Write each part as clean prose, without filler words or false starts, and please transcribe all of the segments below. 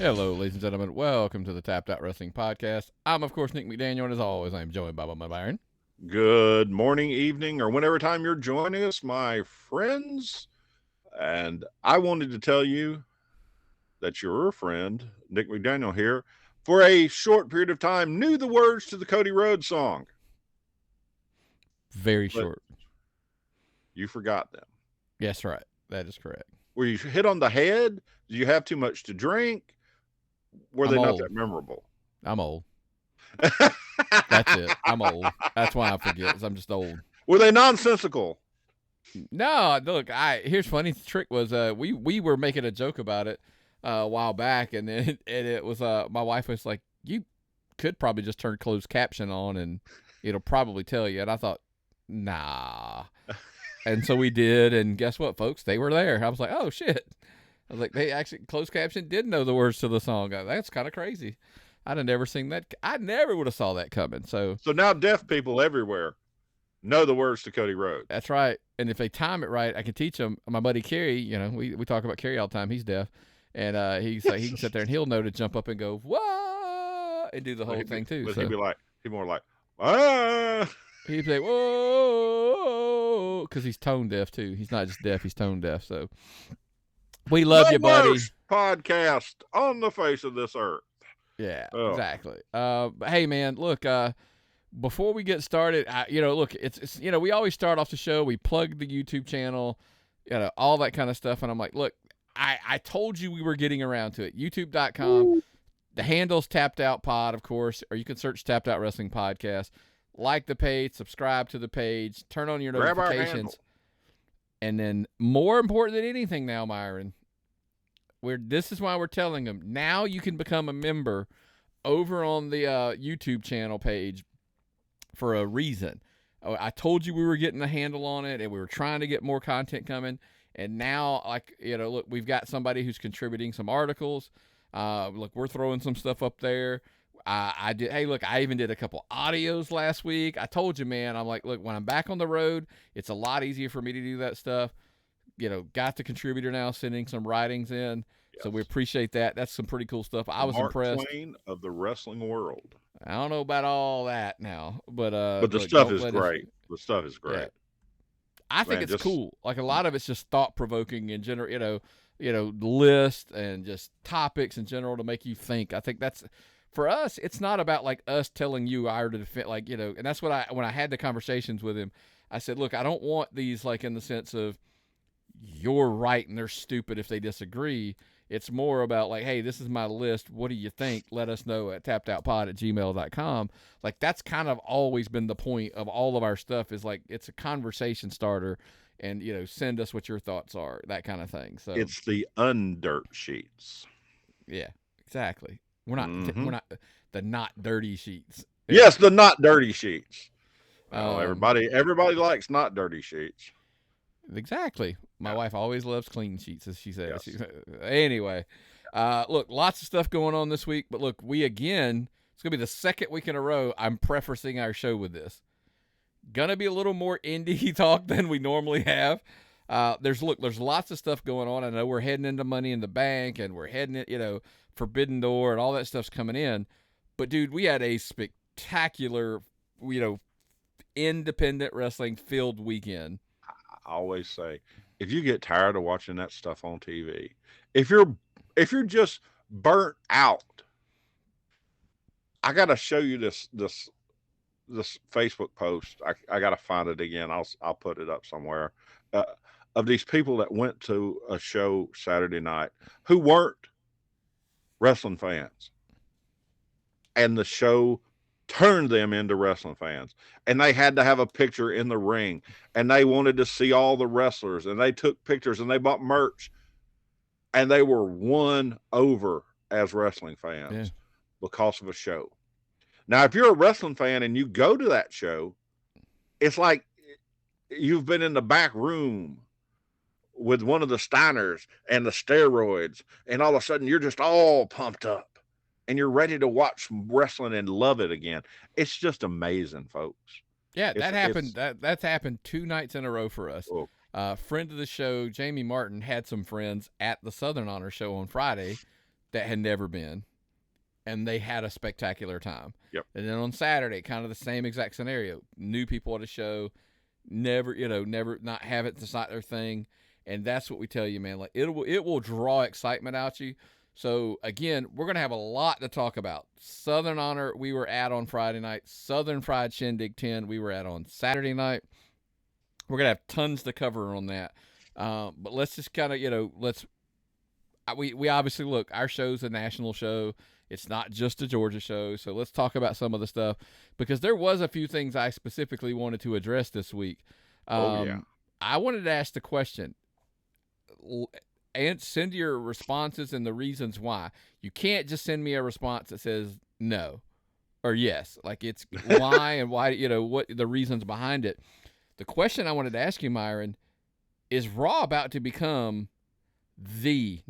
Hello, ladies and gentlemen. Welcome to the Tapped Out Wrestling Podcast. I'm, of course, Nick McDaniel, and as always, I'm joined by my Byron. Good morning, evening, or whenever time you're joining us, my friends. And I wanted to tell you that your friend, Nick McDaniel here, for a short period of time, knew the words to the Cody Rhodes song. Very But short. you forgot them. Yes, right. That is correct. Were you hit on the head? Did you have too much to drink? Were I'm they not old. that memorable? I'm old. That's it. I'm old. That's why I forget. 'Cause I'm just old. Were they nonsensical? No, look. Here's funny. The trick was we were making a joke about it a while back, and then it was my wife was like, "You could probably just turn closed caption on, and it'll probably tell you." And I thought, nah. And so we did, and guess what, folks? They were there. I was like, oh shit. I was like, they actually closed caption did know the words to the song. That's kind of crazy. I'd have never seen that. I never would have saw that coming. So now deaf people everywhere know the words to Cody Rhodes. that's right. And if they time it right, I can teach them. My buddy Kerry, we talk about Kerry all the time. He's deaf, and he's like, he can sit there and he'll know to jump up and go whoa and do the whole thing too. But so he'd more like, ah. He'd say whoa because he's tone deaf too. He's not just deaf; he's tone deaf. So we love you, buddy. Worst podcast on the face of this earth. Yeah, exactly. But hey, man, look. Before we get started, look, it's we always start off the show. We plug the YouTube channel, all that kind of stuff, and I'm like, look, I told you we were getting around to it. YouTube.com. The handle's Tapped Out Pod, of course, or you can search Tapped Out Wrestling Podcast. Like the page, subscribe to the page, turn on your notifications, and then more important than anything now, Myron, this is why we're telling them now you can become a member over on the YouTube channel page for a reason. I told you we were getting a handle on it, and we were trying to get more content coming, and now, look, we've got somebody who's contributing some articles. Look, we're throwing some stuff up there. I did. Hey, look, I even did a couple audios last week. I told you, man, I'm like, look, when I'm back on the road, it's a lot easier for me to do that stuff. Got the contributor now sending some writings in. Yes. So we appreciate that. That's some pretty cool stuff. I was impressed. Mark Twain of the wrestling world. I don't know about all that now, but the stuff is great. The stuff is great. Yeah. I think it's cool. Like a lot of it's just thought provoking in general, list and just topics in general to make you think. I think that's. For us, it's not about like us telling you our to defend, and that's what when I had the conversations with him, I said, look, I don't want these like in the sense of you're right and they're stupid if they disagree. It's more about like, hey, this is my list. What do you think? Let us know at tappedoutpod@gmail.com. Like that's kind of always been the point of all of our stuff is like, it's a conversation starter and, send us what your thoughts are, that kind of thing. So it's the undirt sheets. Yeah, exactly. We're not the not dirty sheets. Yes, the not dirty sheets. Everybody likes not dirty sheets. Exactly. My wife always loves clean sheets, as she says. Yes. Anyway, look, lots of stuff going on this week. But look, it's going to be the second week in a row I'm prefacing our show with this. Going to be a little more indie talk than we normally have. There's lots of stuff going on. I know we're heading into Money in the Bank, and we're heading it, Forbidden Door, and all that stuff's coming in. But dude, we had a spectacular, independent wrestling filled weekend. I always say, if you get tired of watching that stuff on TV, if you're just burnt out, I gotta show you this Facebook post. I gotta find it again. I'll put it up somewhere. Of these people that went to a show Saturday night who weren't wrestling fans, and the show turned them into wrestling fans, and they had to have a picture in the ring, and they wanted to see all the wrestlers, and they took pictures, and they bought merch, and they were won over as wrestling fans because of a show. Now, if you're a wrestling fan and you go to that show, it's like you've been in the back room with one of the Steiners and the steroids, and all of a sudden you're just all pumped up and you're ready to watch wrestling and love it again. It's just amazing, folks. Yeah, that happened. That's happened 2 nights in a row for us. Friend of the show, Jamie Martin, had some friends at the Southern Honor show on Friday that had never been, and they had a spectacular time. Yep. And then on Saturday, kind of the same exact scenario. New people at a show, never not have it. It's not their thing. And that's what we tell you, man. Like it will draw excitement out you. So again, we're gonna have a lot to talk about. Southern Honor, we were at on Friday night. Southern Fried Shindig 10, we were at on Saturday night. We're gonna have tons to cover on that. But let's just kind of, we obviously look. Our show's a national show. It's not just a Georgia show. So let's talk about some of the stuff because there was a few things I specifically wanted to address this week. I wanted to ask the question. And send your responses and the reasons why. You can't just send me a response that says no or yes. Like it's why and why, what the reasons behind it. The question I wanted to ask you, Myron, is Raw about to become the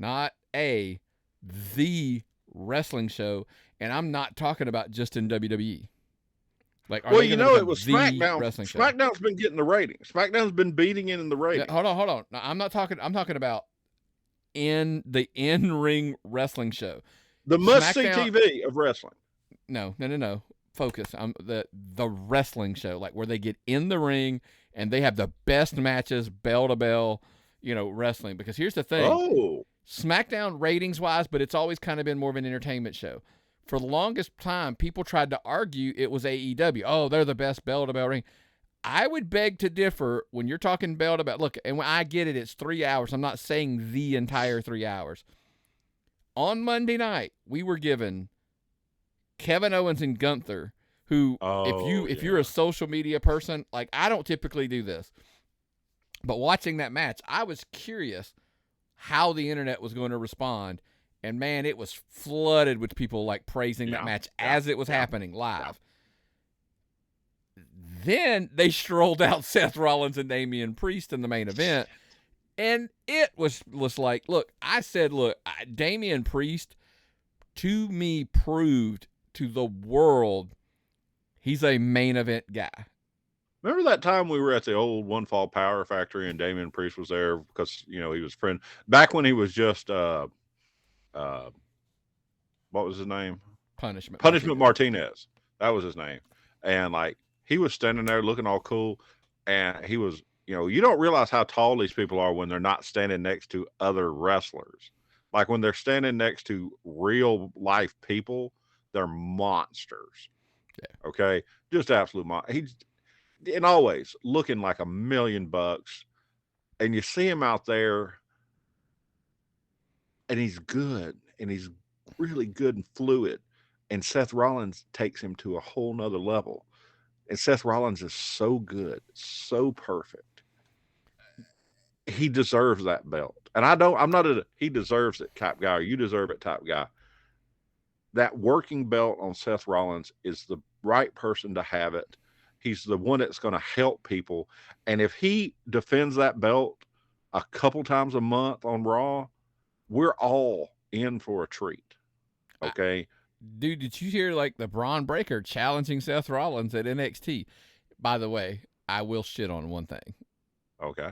wrestling show? And I'm not talking about just in WWE. Like, well, it was SmackDown. SmackDown's been getting the ratings. SmackDown's been beating it in the ratings. Hold on. No, I'm talking about in the in-ring wrestling show. The must-see TV of wrestling. No. Focus on the wrestling show, like where they get in the ring and they have the best matches, bell to bell, wrestling. Because here's the thing. SmackDown ratings-wise, but it's always kind of been more of an entertainment show. For the longest time, people tried to argue it was AEW. Oh, they're the best bell-to-bell ring. I would beg to differ when you're talking bell-to-bell. Look, and when I get it, it's 3 hours. I'm not saying the entire 3 hours. On Monday night, we were given Kevin Owens and Gunther, who, if you're a social media person, like I don't typically do this, but watching that match, I was curious how the internet was going to respond. And, man, it was flooded with people, like, praising that match as it was happening live. Yeah. Then they strolled out Seth Rollins and Damian Priest in the main event. And it was like, Damian Priest, to me, proved to the world he's a main event guy. Remember that time we were at the old One Fall Power Factory and Damian Priest was there because, he was friend. Back when he was just what was his name? Punishment Martinez. That was his name. And like he was standing there looking all cool, and he was, you don't realize how tall these people are when they're not standing next to other wrestlers. Like when they're standing next to real life people, they're monsters. Yeah. Okay, just absolute he's and always looking like $1 million, and you see him out there. And he's good, and he's really good and fluid. And Seth Rollins takes him to a whole nother level. And Seth Rollins is so good, so perfect. He deserves that belt. And he deserves it type guy, or you deserve it type guy. That working belt on Seth Rollins is the right person to have it. He's the one that's going to help people. And if he defends that belt a couple times a month on Raw, we're all in for a treat. Okay. Dude, did you hear like the Braun Breaker challenging Seth Rollins at NXT? By the way, I will shit on one thing. Okay.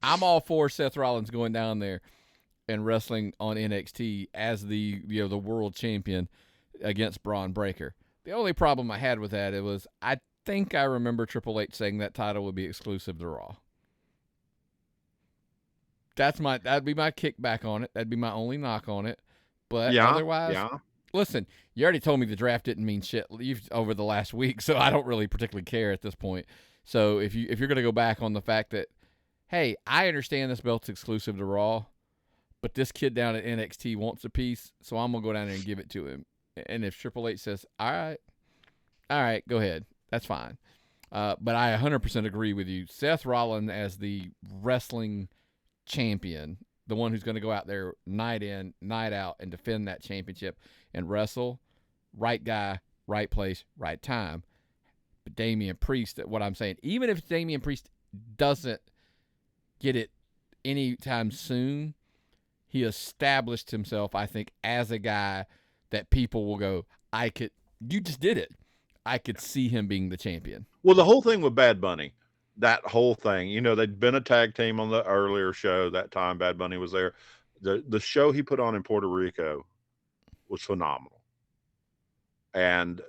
I'm all for Seth Rollins going down there and wrestling on NXT as the world champion against Braun Breaker. The only problem I had with that, I think I remember Triple H saying that title would be exclusive to Raw. That'd be my kickback on it. That'd be my only knock on it. But otherwise, listen, you already told me the draft didn't mean shit over the last week, so I don't really particularly care at this point. So if you're going to go back on the fact that, hey, I understand this belt's exclusive to Raw, but this kid down at NXT wants a piece, so I'm going to go down there and give it to him. And if Triple H says, all right, go ahead. That's fine. But I 100% agree with you. Seth Rollins as the wrestling champion, the one who's going to go out there night in, night out and defend that championship and wrestle, right guy, right place, right time. But Damian Priest, what I'm saying, even if Damian Priest doesn't get it anytime soon, he established himself, I think, as a guy that people will go, you just did it. I could see him being the champion. Well, the whole thing with Bad Bunny, that whole thing, they'd been a tag team on the earlier show. That time Bad Bunny was there. The show he put on in Puerto Rico, was phenomenal. And,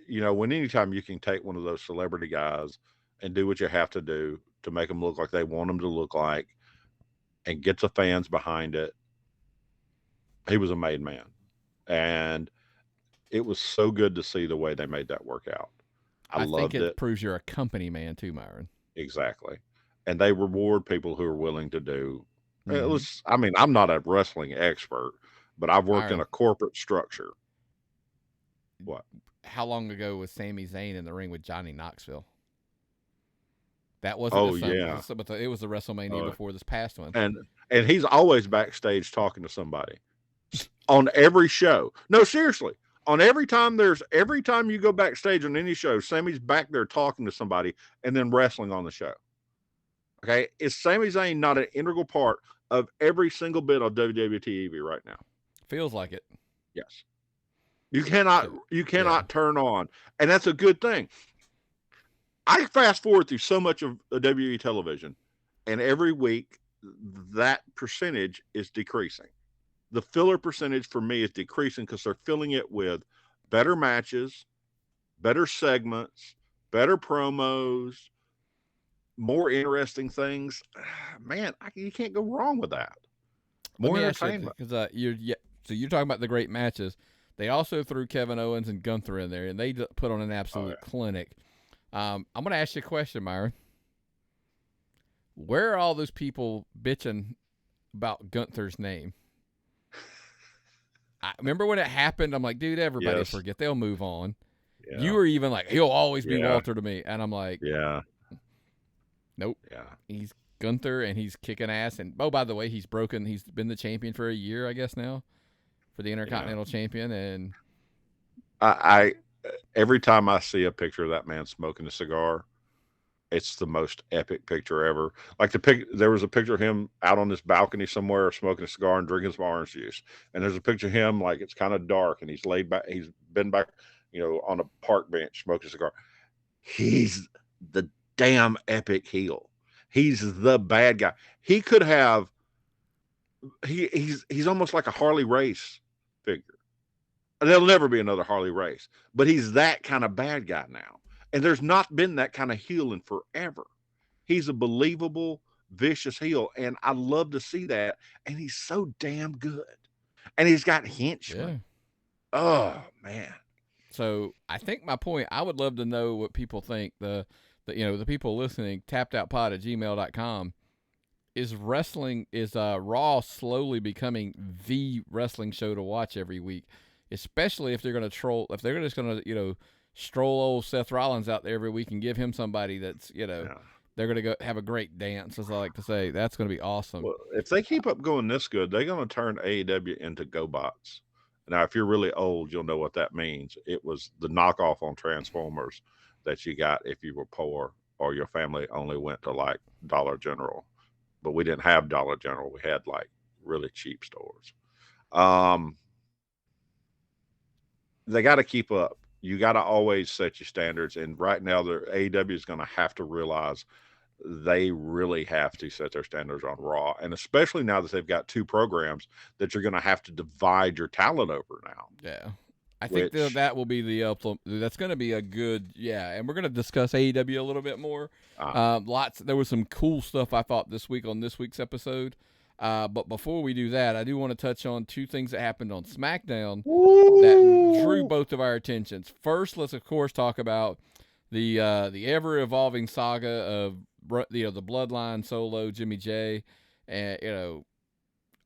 you know, anytime you can take one of those celebrity guys and do what you have to do to make them look like they want them to look like and get the fans behind it, he was a made man. And it was so good to see the way they made that work out. I think loved it. Proves you're a company man too, Myron. Exactly. And they reward people who are willing to do. Mhm. I mean, I'm not a wrestling expert, but I've worked in Myron, a corporate structure. What? how long ago was Sami Zayn in the ring with Johnny Knoxville? That wasn't Oh, the summer, yeah. but it was the WrestleMania before this past one. And he's always backstage talking to somebody on every show. No, seriously. Every time you go backstage on any show, Sami's back there talking to somebody and then wrestling on the show. Okay. Is Sami Zayn not an integral part of every single bit of WWE TV right now? Feels like it. Yes. You cannot turn on. And that's a good thing. I fast forward through so much of WWE television, and every week that percentage is decreasing. The filler percentage for me is decreasing because they're filling it with better matches, better segments, better promos, more interesting things. Man, you can't go wrong with that. More entertainment. Because so you're talking about the great matches. They also threw Kevin Owens and Gunther in there, and they put on an absolute clinic. I'm going to ask you a question, Myron. Where are all those people bitching about Gunther's name? I remember when it happened, I'm like, dude, everybody forget. They'll move on. Yeah. You were even like, he'll always be Walter to me. And I'm like, nope. Yeah. He's Gunther, and he's kicking ass. And, oh, by the way, he's been the champion for a year, I guess, now, for the Intercontinental Champion. And I every time I see a picture of that man smoking a cigar, it's the most epic picture ever. Like there was a picture of him out on this balcony somewhere smoking a cigar and drinking some orange juice. And there's a picture of him, like, it's kind of dark and he's laid back. He's been back, on a park bench smoking a cigar. He's the damn epic heel. He's the bad guy. He could have, he's almost like a Harley Race figure. There'll never be another Harley Race, but he's that kind of bad guy now. And there's not been that kind of heel in forever. He's a believable, vicious heel, and I love to see that. And he's so damn good. And he's got henchmen. Yeah. Oh, man. So I think my point, I would love to know what people think. The people listening, tappedoutpod@gmail.com. Is Raw slowly becoming the wrestling show to watch every week? Especially if they're going to troll, if they're just going to, stroll old Seth Rollins out there every week and give him somebody that's, they're going to go have a great dance, as I like to say. That's going to be awesome. Well, if they keep up going this good, they're going to turn AEW into GoBots. Now, if you're really old, you'll know what that means. It was the knockoff on Transformers that you got if you were poor or your family only went to, like, Dollar General. But we didn't have Dollar General. We had, like, really cheap stores. They got to keep up. You got to always set your standards. And right now, the AEW is going to have to realize they really have to set their standards on Raw. And especially now that they've got two programs that you're going to have to divide your talent over now. Yeah. I think that will be that's going to be a good, and we're going to discuss AEW a little bit more. There was some cool stuff I thought this week on this week's episode. But before we do that, I do want to touch on two things that happened on SmackDown that drew both of our attentions. First, let's of course talk about the ever evolving saga of the Bloodline, Solo, Jimmy J, and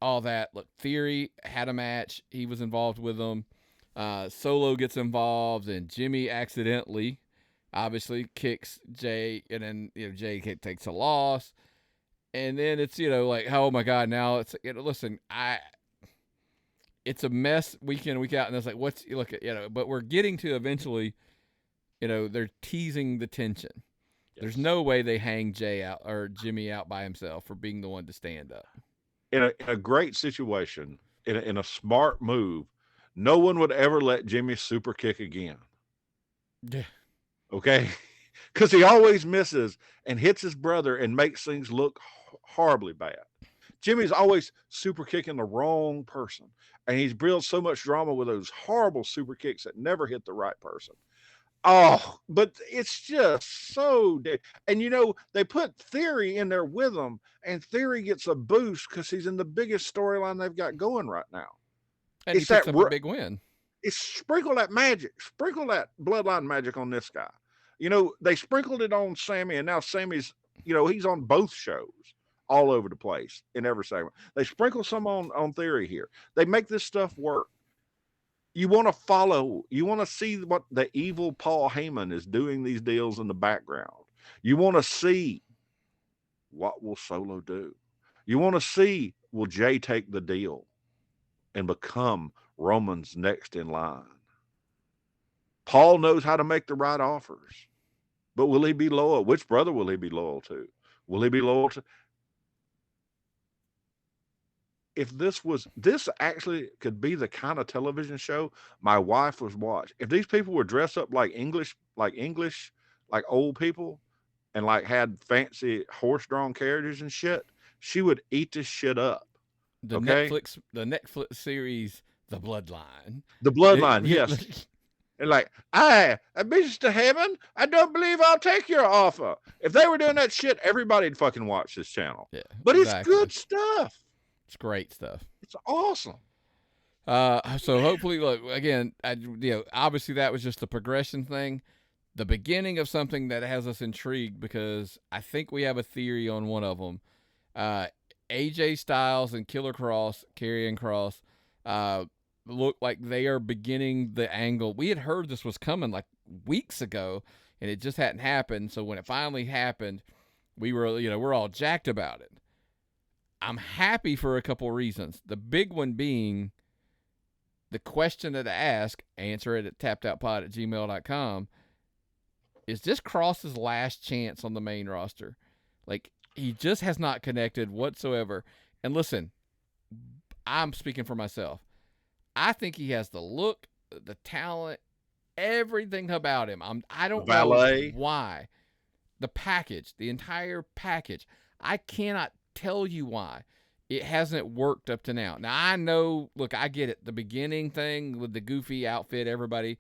all that. Look, Theory had a match; he was involved with them. Solo gets involved, and Jimmy accidentally, obviously, kicks Jay, and then Jay takes a loss. And then it's, like, oh, my God, now it's, listen, it's a mess week in and week out. And it's like, but we're getting to eventually, they're teasing the tension. Yes. There's no way they hang Jay out or Jimmy out by himself for being the one to stand up. In a great situation, in a smart move, no one would ever let Jimmy super kick again. Yeah. Okay? Because he always misses and hits his brother and makes things look horribly bad. Jimmy's always super kicking the wrong person. And he's built so much drama with those horrible super kicks that never hit the right person. Oh, but it's just so dead. And they put Theory in there with him, and Theory gets a boost because he's in the biggest storyline they've got going right now. And he picks up a big win. It's sprinkle that magic, sprinkle that bloodline magic on this guy. They sprinkled it on Sammy, and now Sammy's, he's on both shows all over the place in every segment. They sprinkle some on Theory here. They make this stuff work. You want to follow, you want to see what the evil Paul Heyman is doing these deals in the background. You want to see what will Solo do. You want to see, will Jay take the deal and become Roman's next in line? Paul knows how to make the right offers, but will he be loyal? Which brother will he be loyal to? Will he be loyal to? If this actually could be the kind of television show my wife was watching. If these people were dressed up like English, like old people, and like had fancy horse-drawn carriages and shit, she would eat this shit up. The Netflix series, The Bloodline. The Bloodline, yes. And like, Mr. Hammond, I don't believe I'll take your offer. If they were doing that shit, everybody'd fucking watch this channel. Yeah, but exactly. It's good stuff. It's great stuff. It's awesome. So hopefully, look, again, obviously that was just a progression thing. The beginning of something that has us intrigued, because I think we have a theory on one of them. AJ Styles and Karrion Kross, look like they are beginning the angle. We had heard this was coming like weeks ago, and it just hadn't happened. So when it finally happened, we were, we're all jacked about it. I'm happy for a couple reasons. The big one being the question that I ask, answer it at tappedOutPod@gmail.com. Is this Kross's last chance on the main roster? Like, he just has not connected whatsoever. And listen, I'm speaking for myself. I think he has the look, the talent, everything about him. I don't know why. The package, the entire package. I cannot tell you why it hasn't worked up to now. Now, I know, look, I get it. The beginning thing with the goofy outfit, everybody.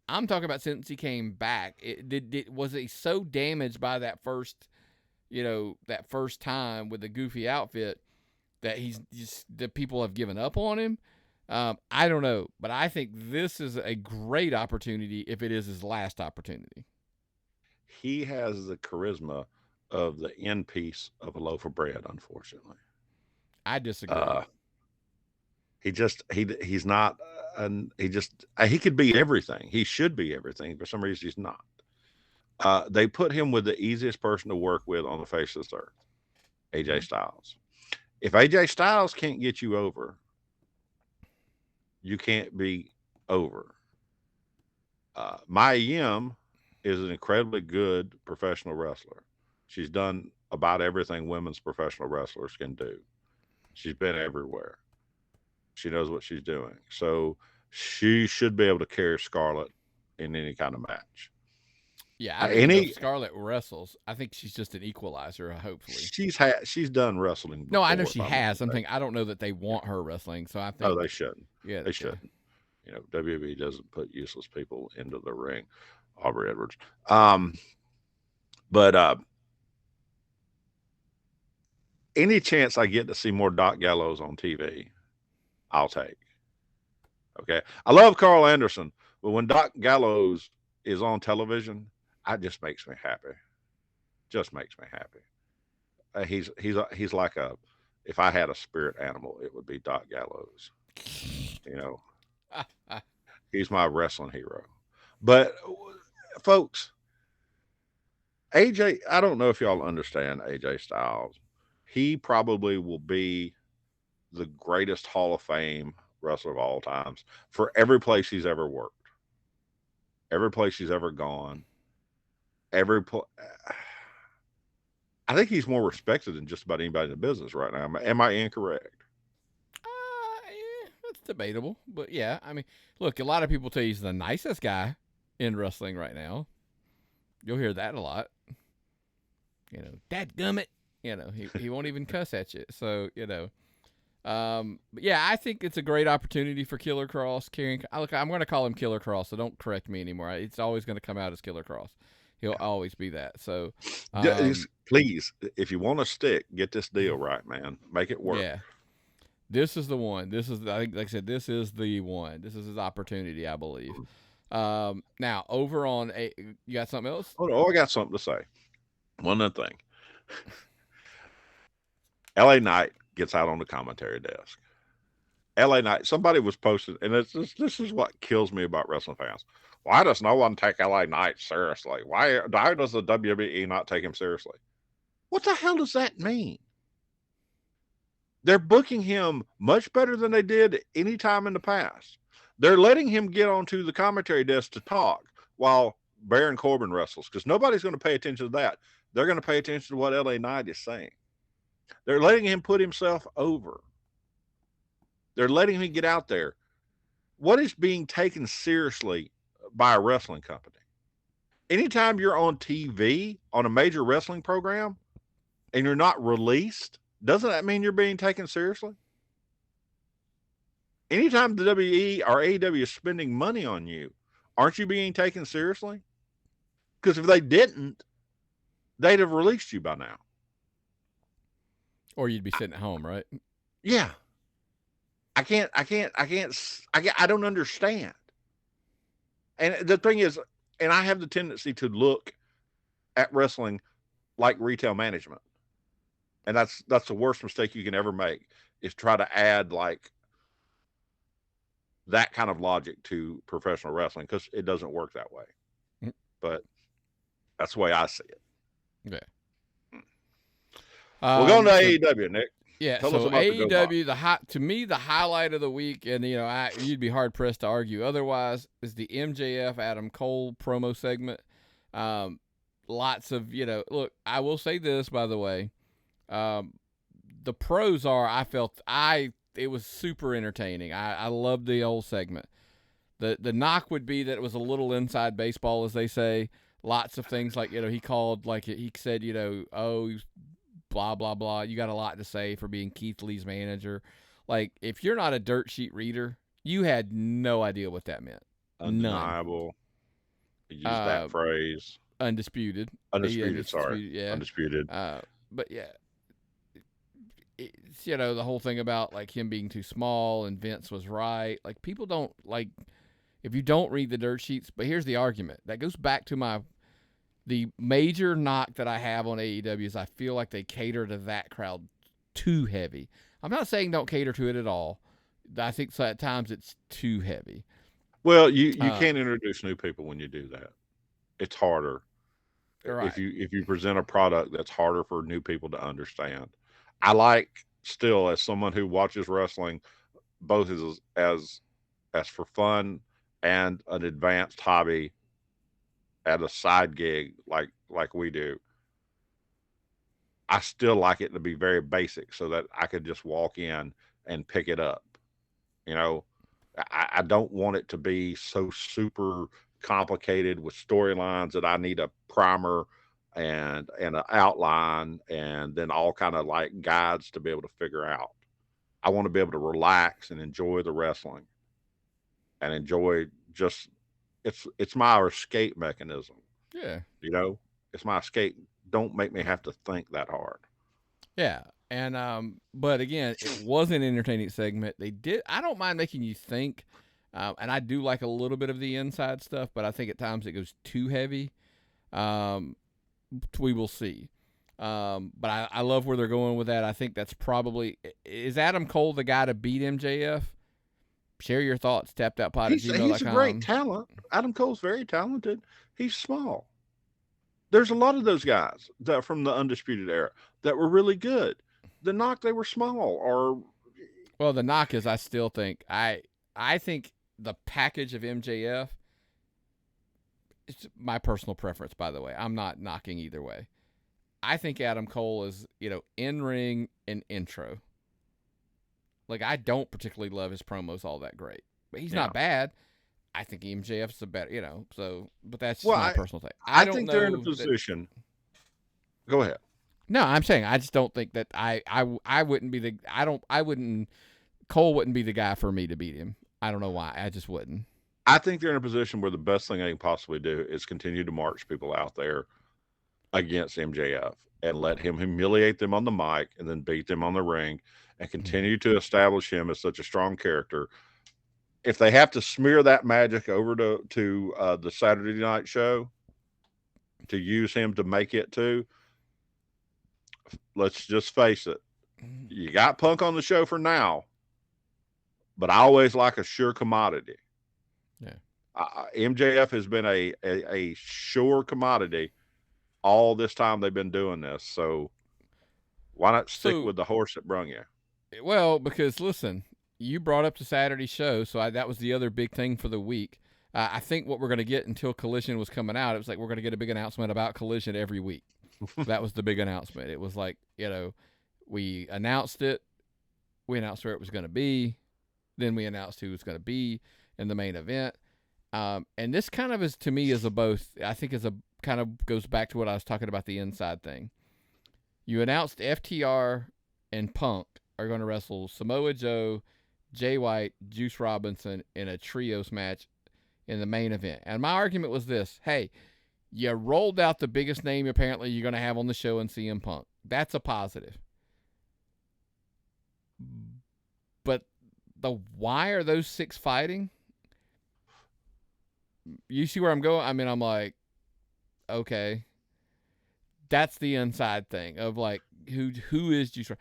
I'm talking about since he came back. Was he so damaged by that first time with the goofy outfit that that people have given up on him? I don't know, but I think this is a great opportunity if it is his last opportunity. He has the charisma of the end piece of a loaf of bread, unfortunately. I disagree. He's not, he could be everything. He should be everything. For some reason, he's not. They put him with the easiest person to work with on the face of this earth, AJ Styles. If AJ Styles can't get you over, you can't be over. Mia Yim is an incredibly good professional wrestler. She's done about everything women's professional wrestlers can do. She's been everywhere. She knows what she's doing. So she should be able to carry Scarlett in any kind of match. Yeah, I don't know if Scarlett wrestles. I think she's just an equalizer, hopefully. She's done wrestling before. No, I know she has. I don't know that they want her wrestling, so I think... No, they shouldn't. Yeah, they shouldn't. WWE doesn't put useless people into the ring. Aubrey Edwards. But any chance I get to see more Doc Gallows on TV, I'll take. Okay. I love Carl Anderson, but when Doc Gallows is on television, it just makes me happy. Just makes me happy. He's like if I had a spirit animal, it would be Doc Gallows. He's my wrestling hero. But folks, AJ, I don't know if y'all understand AJ Styles. He probably will be the greatest Hall of Fame wrestler of all times for every place he's ever worked, every place he's ever gone, I think he's more respected than just about anybody in the business right now. Am I incorrect? That's debatable, but yeah. Look, a lot of people tell you he's the nicest guy in wrestling right now. You'll hear that a lot. Dadgummit, he won't even cuss at you. So, but yeah, I think it's a great opportunity for Killer Kross. Look, I'm going to call him Killer Kross, so don't correct me anymore. It's always going to come out as Killer Kross. He'll always be that. So, please, if you want to stick, get this deal right, man. Make it work. Yeah. This is the one. I think, like I said, this is the one. This is his opportunity, I believe. Now, over on you got something else? Oh, I got something to say. One other thing. LA Knight gets out on the commentary desk. LA Knight, somebody was posted, and this is what kills me about wrestling fans. Why does no one take LA Knight seriously? Why does the WWE not take him seriously? What the hell does that mean? They're booking him much better than they did any time in the past. They're letting him get onto the commentary desk to talk while Baron Corbin wrestles, because nobody's going to pay attention to that. They're going to pay attention to what LA Knight is saying. They're letting him put himself over. They're letting him get out there. What is being taken seriously by a wrestling company? Anytime you're on TV on a major wrestling program and you're not released, doesn't that mean you're being taken seriously? Anytime the WWE or AEW is spending money on you, aren't you being taken seriously? Because if they didn't, they'd have released you by now. Or you'd be sitting at home, right? Yeah. I don't understand. And the thing is, and I have the tendency to look at wrestling like retail management. And that's the worst mistake you can ever make, is try to add like that kind of logic to professional wrestling, because it doesn't work that way. Mm-hmm. But that's the way I see it. Yeah. We're going to AEW, Nick. Yeah, tell us about AEW, to me, the highlight of the week, and you'd be hard pressed to argue otherwise, is the MJF Adam Cole promo segment. Lots of look. I will say this, by the way, the pros are it was super entertaining. I loved the old segment. The knock would be that it was a little inside baseball, as they say. Lots of things like he called, like he said blah, blah, blah. You got a lot to say for being Keith Lee's manager. Like, if you're not a dirt sheet reader, you had no idea what that meant. Undeniable. You used that phrase. Undisputed. Sorry. Yeah. Undisputed. But, yeah. It's, the whole thing about, like, him being too small and Vince was right. Like, people don't, like, if you don't read the dirt sheets, but here's the argument. That goes back to the major knock that I have on AEW is I feel like they cater to that crowd too heavy. I'm not saying don't cater to it at all. I think so at times it's too heavy. Well, you can't introduce new people when you do that. It's harder. Right. If you present a product that's harder for new people to understand. I like, still, as someone who watches wrestling both as for fun and an advanced hobby, at a side gig like we do, I still like it to be very basic so that I could just walk in and pick it up. I don't want it to be so super complicated with storylines that I need a primer and an outline and then all kind of like guides to be able to figure out. I want to be able to relax and enjoy the wrestling and enjoy just it's my escape mechanism. Yeah. It's my escape. Don't make me have to think that hard. Yeah. And but again, it was an entertaining segment. I don't mind making you think. And I do like a little bit of the inside stuff, but I think at times it goes too heavy. We will see. But I love where they're going with that. I think that's probably, is Adam Cole the guy to beat MJF? Share your thoughts. TapTapPod@gmail.com. He's a great talent. Adam Cole's very talented. He's small. There's a lot of those guys that from the Undisputed Era that were really good. The knock, they were small. Well, the knock is, I still think I think the package of MJF. It's my personal preference, by the way. I'm not knocking either way. I think Adam Cole is in ring and intro. Like, I don't particularly love his promos all that great, but he's not bad. I think MJF's a better, but that's just my personal thing. I think they're in a position. Go ahead. No, I'm saying I just don't think that I wouldn't be Cole wouldn't be the guy for me to beat him. I don't know why. I just wouldn't. I think they're in a position where the best thing they can possibly do is continue to march people out there against MJF and let him humiliate them on the mic and then beat them on the ring and continue to establish him as such a strong character. If they have to smear that magic over to the Saturday night show to use him to make it to, let's just face it, you got Punk on the show for now, but I always like a sure commodity. Yeah. MJF has been a sure commodity all this time they've been doing this. So why not stick with the horse that brung you? Well, because listen, you brought up the Saturday show, so that was the other big thing for the week. I think what we're going to get until Collision was coming out, it was like we're going to get a big announcement about Collision every week. That was the big announcement. It was like, we announced it. We announced where it was going to be. Then we announced who was going to be in the main event. And this kind of is, to me, I think kind of goes back to what I was talking about, the inside thing. You announced FTR and Punk are going to wrestle Samoa Joe, Jay White, Juice Robinson in a trios match in the main event. And my argument was this: hey, you rolled out the biggest name apparently you're going to have on the show in CM Punk. That's a positive. But why are those 6 fighting? You see where I'm going? I mean, I'm like, okay, that's the inside thing of like who is Juice.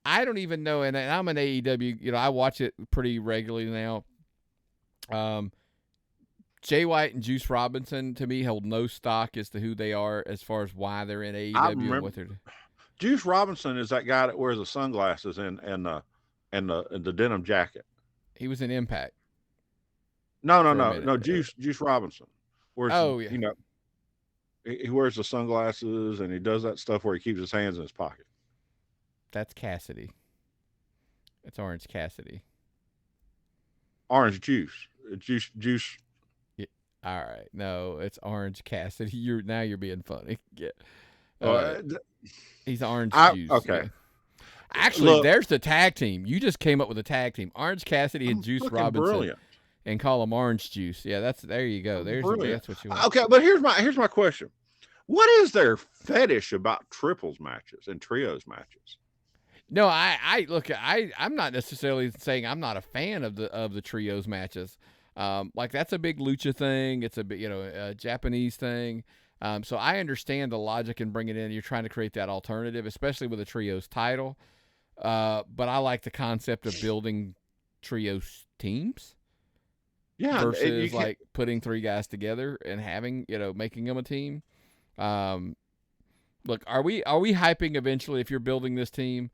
I don't even know, and I'm an AEW. I watch it pretty regularly now. Jay White and Juice Robinson to me hold no stock as to who they are as far as why they're in AEW and what they're doing. Juice Robinson is that guy that wears the sunglasses and the denim jacket. He was in Impact. No. Juice Robinson. Yeah. He wears the sunglasses and he does that stuff where he keeps his hands in his pocket. That's Cassidy. It's Orange Cassidy. Orange Juice. Juice. Yeah. All right. No, it's Orange Cassidy. You're being funny. Yeah. He's Orange Juice. Okay. Yeah. Actually, there's the tag team. You just came up with a tag team. Orange Cassidy and Juice Robinson. Brilliant. And call them Orange Juice. Yeah, there you go. That's what you want. Okay, but here's my question. What is their fetish about triples matches and trios matches? No, I'm not necessarily saying I'm not a fan of the trios matches. Like that's a big lucha thing. It's a big, a Japanese thing. So I understand the logic in bringing it in. You're trying to create that alternative, especially with a trios title. But I like the concept of building trios teams. Yeah, versus like putting 3 guys together and having, making them a team. Look, are we hyping eventually if you're building this team?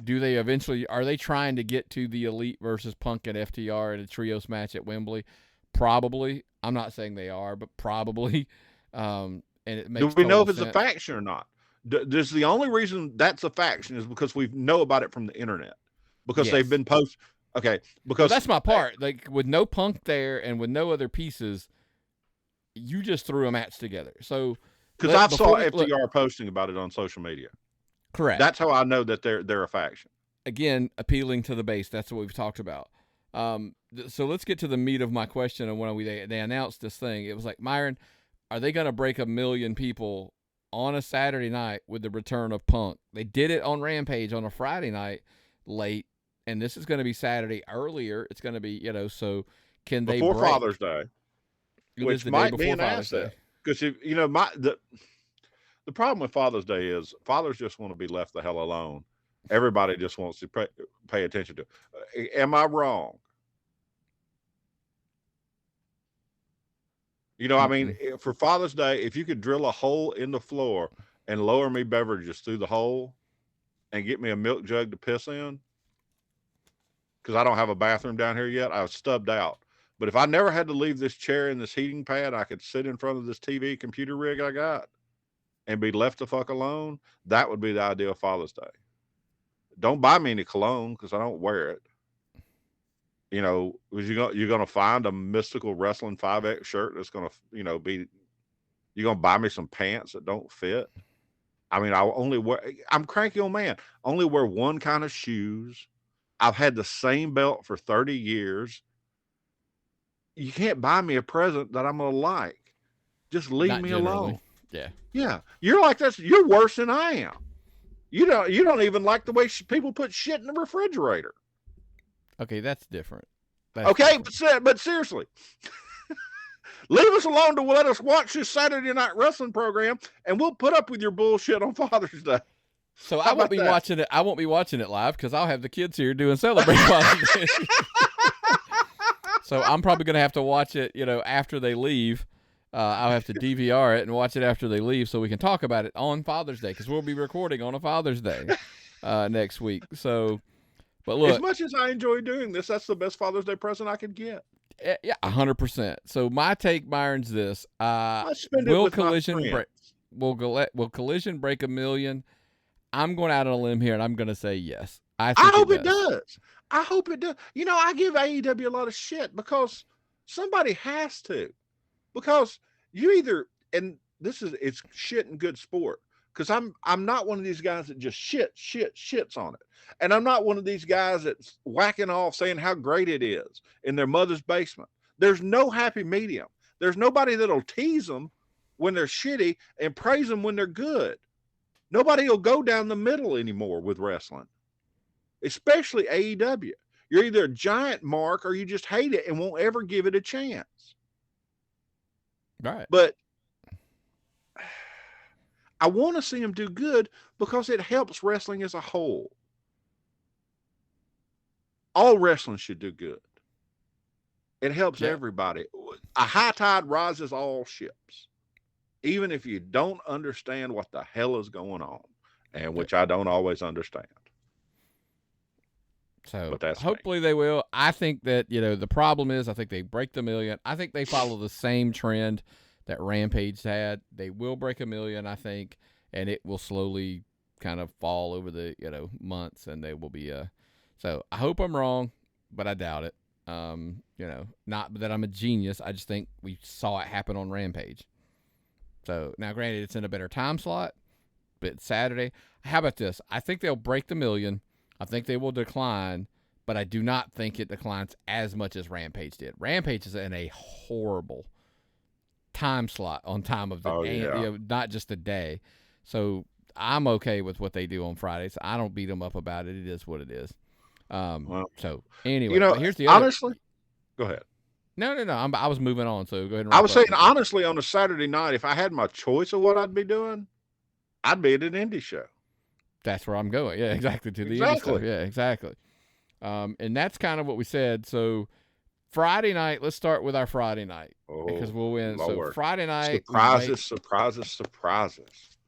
Are they trying to get to the Elite versus Punk and FTR in a trios match at Wembley? Probably. I'm not saying they are, but probably. And it makes. Do we know if it's a faction or not? Does the only reason that's a faction is because we know about it from the internet because they've been posted. Okay, because that's my part. Like with no Punk there and with no other pieces, you just threw a match together. So because I saw FTR posting about it on social media. Correct. That's how I know that they're a faction. Again, appealing to the base. That's what we've talked about. So let's get to the meat of my question. And when they announced this thing, it was like, Myron, are they going to break 1 million people on a Saturday night with the return of Punk? They did it on Rampage on a Friday night late. And this is going to be Saturday earlier. It's going to be, so can they before Father's Day, which might be an asset? Because the problem with Father's Day is fathers just want to be left the hell alone. Everybody just wants to pay attention to. Am I wrong? I mean, for Father's Day, if you could drill a hole in the floor and lower me beverages through the hole and get me a milk jug to piss in, because I don't have a bathroom down here yet, I was stubbed out. But if I never had to leave this chair and this heating pad, I could sit in front of this TV computer rig I got and be left the fuck alone. That would be the ideal Father's Day. Don't buy me any cologne because I don't wear it. You're going to find a mystical wrestling 5X shirt that's going to, be, you're going to buy me some pants that don't fit. I mean, I'm cranky old man. Only wear one kind of shoes. I've had the same belt for 30 years. You can't buy me a present that I'm going to like. Just leave Not me generally. alone. Yeah. Yeah. You're like this. You're worse than I am. You don't even like the way people put shit in the refrigerator. Okay, that's different. That's okay, different. but seriously, leave us alone to let us watch this Saturday night wrestling program, and we'll put up with your bullshit on Father's Day. So I won't be watching it. I won't be watching it live because I'll have the kids here doing Celebrate Father's Day. So I'm probably going to have to watch it, after they leave. I'll have to DVR it and watch it after they leave so we can talk about it on Father's Day because we'll be recording on a Father's Day next week. So, but look. As much as I enjoy doing this, that's the best Father's Day present I could get. Yeah, 100%. So my take, Byron's this. I spend it with Collision my friends. Will Collision break 1 million? I'm going out on a limb here, and I'm going to say yes. I hope it does. I hope it does. I give AEW a lot of shit because somebody has to. Because you either, and it's shit and good sport. Because I'm not one of these guys that just shits on it. And I'm not one of these guys that's whacking off saying how great it is in their mother's basement. There's no happy medium. There's nobody that'll tease them when they're shitty and praise them when they're good. Nobody will go down the middle anymore with wrestling, especially AEW. You're either a giant mark or you just hate it and won't ever give it a chance. Right. But I want to see them do good because it helps wrestling as a whole. All wrestling should do good. It helps everybody. A high tide rises all ships. Even if you don't understand what the hell is going on, and which I don't always understand. So hopefully they will. I think that, the problem is I think they break the 1 million. I think they follow the same trend that Rampage had. They will break 1 million, I think, and it will slowly kind of fall over the, months, and they will be so I hope I'm wrong, but I doubt it. Not that I'm a genius. I just think we saw it happen on Rampage. So now, granted, it's in a better time slot, but it's Saturday. How about this? I think they'll break the 1 million. I think they will decline, but I do not think it declines as much as Rampage did. Rampage is in a horrible time slot on time of the day, not just the day. So I'm okay with what they do on Fridays. I don't beat them up about it. It is what it is. So anyway, here's the honestly. Go ahead. No. I was moving on, so go ahead. And I was saying, honestly, on a Saturday night, if I had my choice of what I'd be doing, I'd be at an indie show. That's where I'm going. Yeah, exactly. To the indie stuff. Yeah, exactly. And that's kind of what we said. So Friday night, let's start with our Friday night because we'll win. Lord. So Friday night, surprises.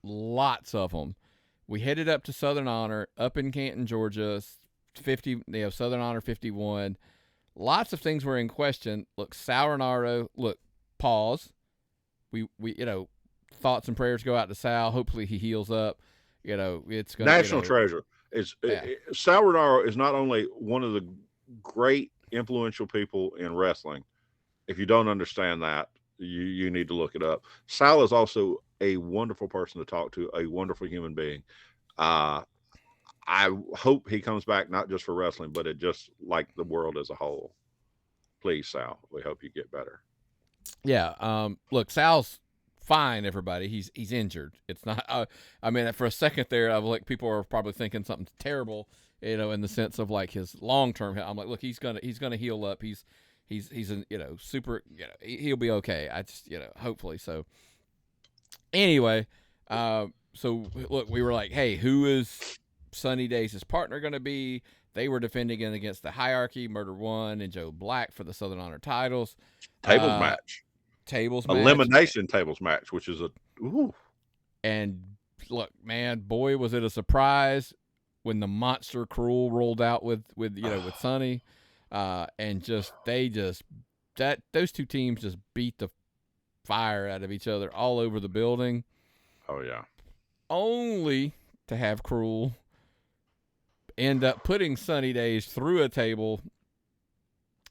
Lots of them. We headed up to Southern Honor, up in Canton, Georgia. 50, Southern Honor 51. Lots of things were in question. Look, Sal Renardo. Look, pause. We thoughts and prayers go out to Sal. Hopefully he heals up. It's gonna national treasure. Sal Renardo is not only one of the great influential people in wrestling. If you don't understand that, you need to look it up. Sal is also a wonderful person to talk to, a wonderful human being. I hope he comes back, not just for wrestling, but it just like the world as a whole. Please, Sal, we hope you get better. Yeah. Look, Sal's fine, everybody. He's injured. It's not, for a second there, I was like, people are probably thinking something terrible, in the sense of like his long-term. I'm like, look, he's going to heal up. He's an, super, he'll be okay. I just, hopefully. So anyway, so look, we were like, hey, who is Sunny Days' partner going to be? They were defending it against the Hierarchy, Murder One, and Joe Black for the Southern Honor titles. Tables match. Elimination tables match, which is And look, man, boy, was it a surprise when the Monster Cruel rolled out with Sunny, and those two teams just beat the fire out of each other all over the building. Oh yeah. Only to have Cruel end up putting Sunny Days through a table.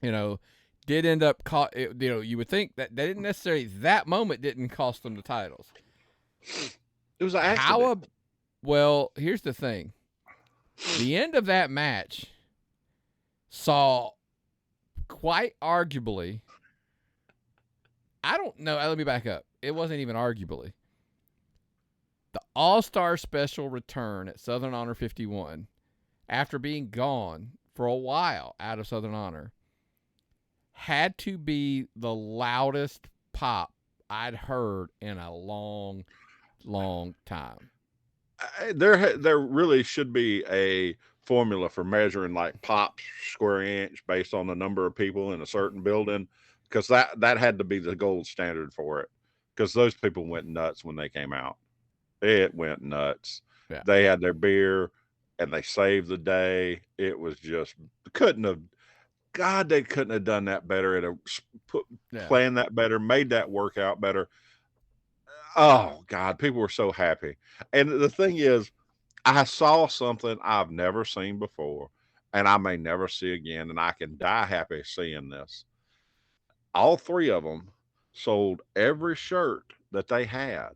Did end up you would think that they didn't necessarily, that moment didn't cost them the titles. It was an accident. Well, here's the thing. The end of that match saw quite arguably, I don't know, let me back up. It wasn't even arguably. The All-Star Special return at Southern Honor 51, after being gone for a while out of Southern Honor, had to be the loudest pop I'd heard in a long, long time. There really should be a formula for measuring like pops square inch based on the number of people in a certain building, because that had to be the gold standard for it, because those people went nuts when they came out. It went nuts. Yeah. They had their beer and they saved the day. It was just they couldn't have done that better. Planned that better, made that work out better. Oh God, people were so happy. And the thing is, I saw something I've never seen before, and I may never see again, and I can die happy seeing this. All three of them sold every shirt that they had.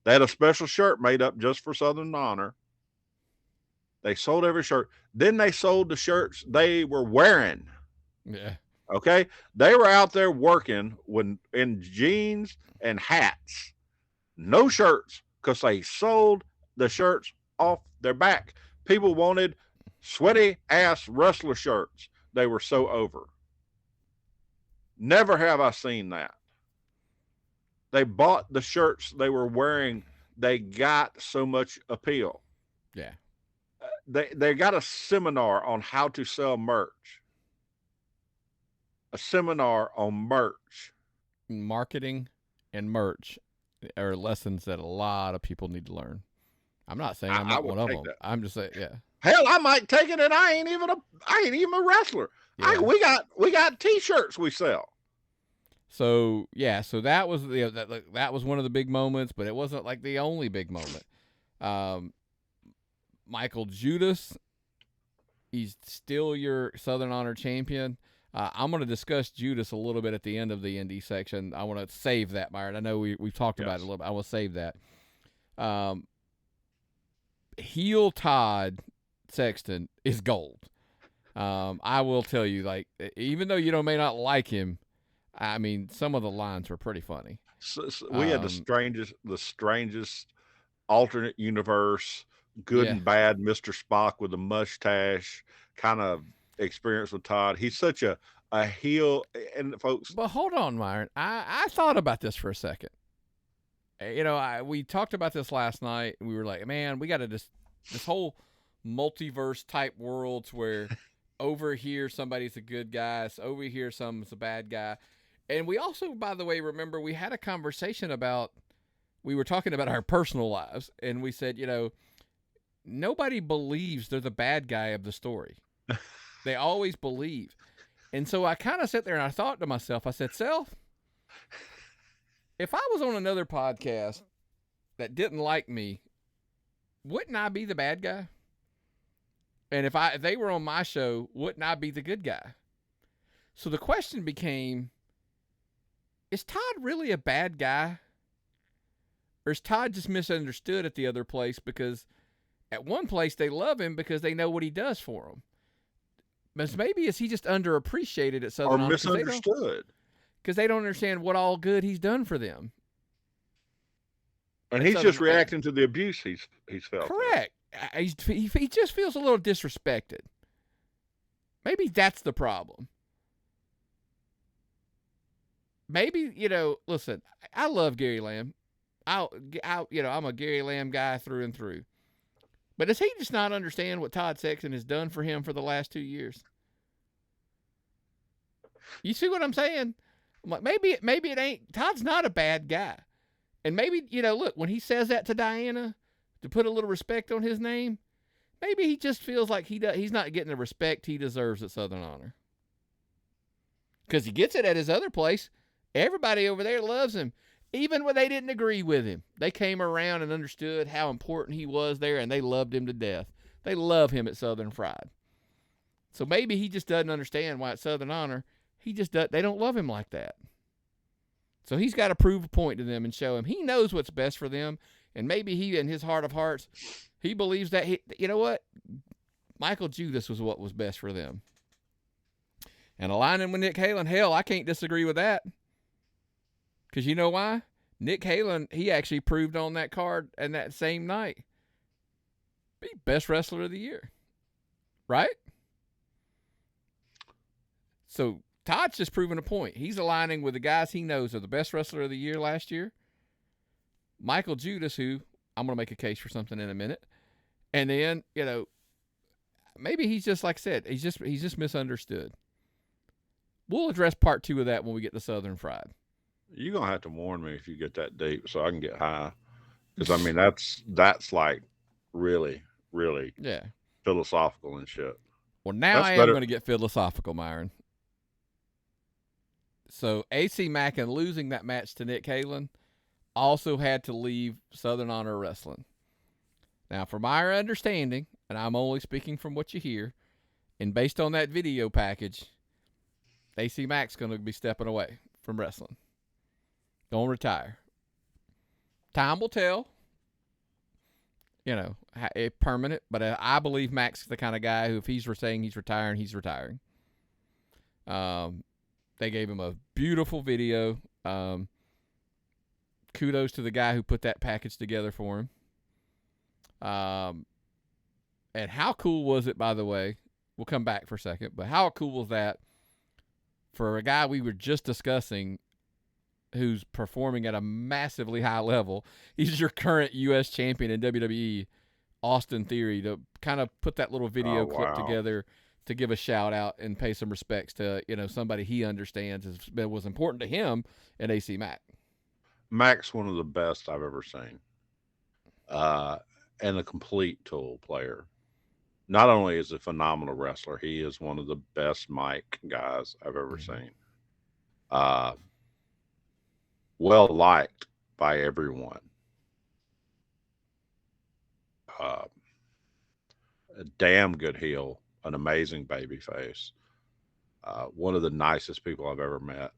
They had a special shirt made up just for Southern Honor. They sold every shirt. Then they sold the shirts they were wearing. Yeah. Okay? They were out there working in jeans and hats. No shirts, because they sold the shirts off their back. People wanted sweaty ass wrestler shirts. They were so over. Never have I seen that. They bought the shirts they were wearing. They got so much appeal. Yeah. They got a seminar on how to sell merch. A seminar on merch. Marketing and merch are lessons that a lot of people need to learn. I'm not saying I'm not one of them. I'm just saying, yeah. Hell, I might take it, and I ain't even a wrestler. Yeah. We got T-shirts we sell. So yeah, so that was that was one of the big moments, but it wasn't like the only big moment. Michael Judas, he's still your Southern Honor champion. I'm going to discuss Judas a little bit at the end of the Indy section. I want to save that, Byron. I know we've talked about it a little bit. I will save that. Heel Todd Sexton is gold. I will tell you, like, even though you may not like him, I mean, some of the lines were pretty funny. So we had the strangest alternate universe, good and bad Mr. Spock with a mustache kind of experience with Todd. He's such a heel, and folks. But hold on, Myron. I thought about this for a second. We talked about this last night, and we were like, man, we got to this whole multiverse type worlds where over here somebody's a good guy, so over here someone's a bad guy. And we also, by the way, remember we had a conversation we were talking about our personal lives, and we said, nobody believes they're the bad guy of the story. They always believe. And so I kind of sat there and I thought to myself, I said, Self, if I was on another podcast that didn't like me, wouldn't I be the bad guy? And if they were on my show, wouldn't I be the good guy? So the question became, is Todd really a bad guy? Or is Todd just misunderstood at the other place because at one place they love him because they know what he does for them? But maybe is he just underappreciated at Southern Honor? Or misunderstood. Because they don't understand what all good he's done for them. And he's just reacting to the abuse he's felt. Correct. He just feels a little disrespected. Maybe that's the problem. Maybe, listen, I love Gary Lamb. I'm a Gary Lamb guy through and through. But does he just not understand what Todd Sexton has done for him for the last 2 years? You see what I'm saying? I'm like, maybe it ain't. Todd's not a bad guy. And maybe, look, when he says that to Diana, to put a little respect on his name, maybe he just feels like he's not getting the respect he deserves at Southern Honor. Because he gets it at his other place. Everybody over there loves him. Even when they didn't agree with him, they came around and understood how important he was there, and they loved him to death. They love him at Southern Fried. So maybe he just doesn't understand why at Southern Honor, they don't love him like that. So he's got to prove a point to them and show him he knows what's best for them, And maybe he, in his heart of hearts, he believes that, you know what? Michael Judas was what was best for them. And aligning with Nick Halen, hell, I can't disagree with that. Because you know why? Nick Halen, he actually proved on that card and that same night, be best wrestler of the year. Right? So Todd's just proving a point. He's aligning with the guys he knows are the best wrestler of the year last year. Michael Judas, who I'm going to make a case for something in a minute. And then, maybe he's just, like I said, he's just misunderstood. We'll address part 2 of that when we get to Southern Fried. You're going to have to warn me if you get that deep so I can get high. Because, I mean, that's like really, really philosophical and shit. Well, now I am going to get philosophical, Myron. So AC Mack, and losing that match to Nick Halen, also had to leave Southern Honor Wrestling. Now, from my understanding, and I'm only speaking from what you hear, and based on that video package, AC Mack's going to be stepping away from wrestling. Don't retire. Time will tell. Permanent, but I believe Mack's the kind of guy who, if he's saying he's retiring, he's retiring. They gave him a beautiful video. Kudos to the guy who put that package together for him. And how cool was it, by the way? We'll come back for a second, but how cool was that for a guy we were just discussing who's performing at a massively high level? He's your current U.S. champion in WWE, Austin Theory, to kind of put that little video clip together to give a shout out and pay some respects to, somebody he understands was important to him and AC Mack. Mack's one of the best I've ever seen. And a complete tool player. Not only is he a phenomenal wrestler, he is one of the best mic guys I've ever seen. Well liked by everyone. A damn good heel, an amazing baby face. One of the nicest people I've ever met.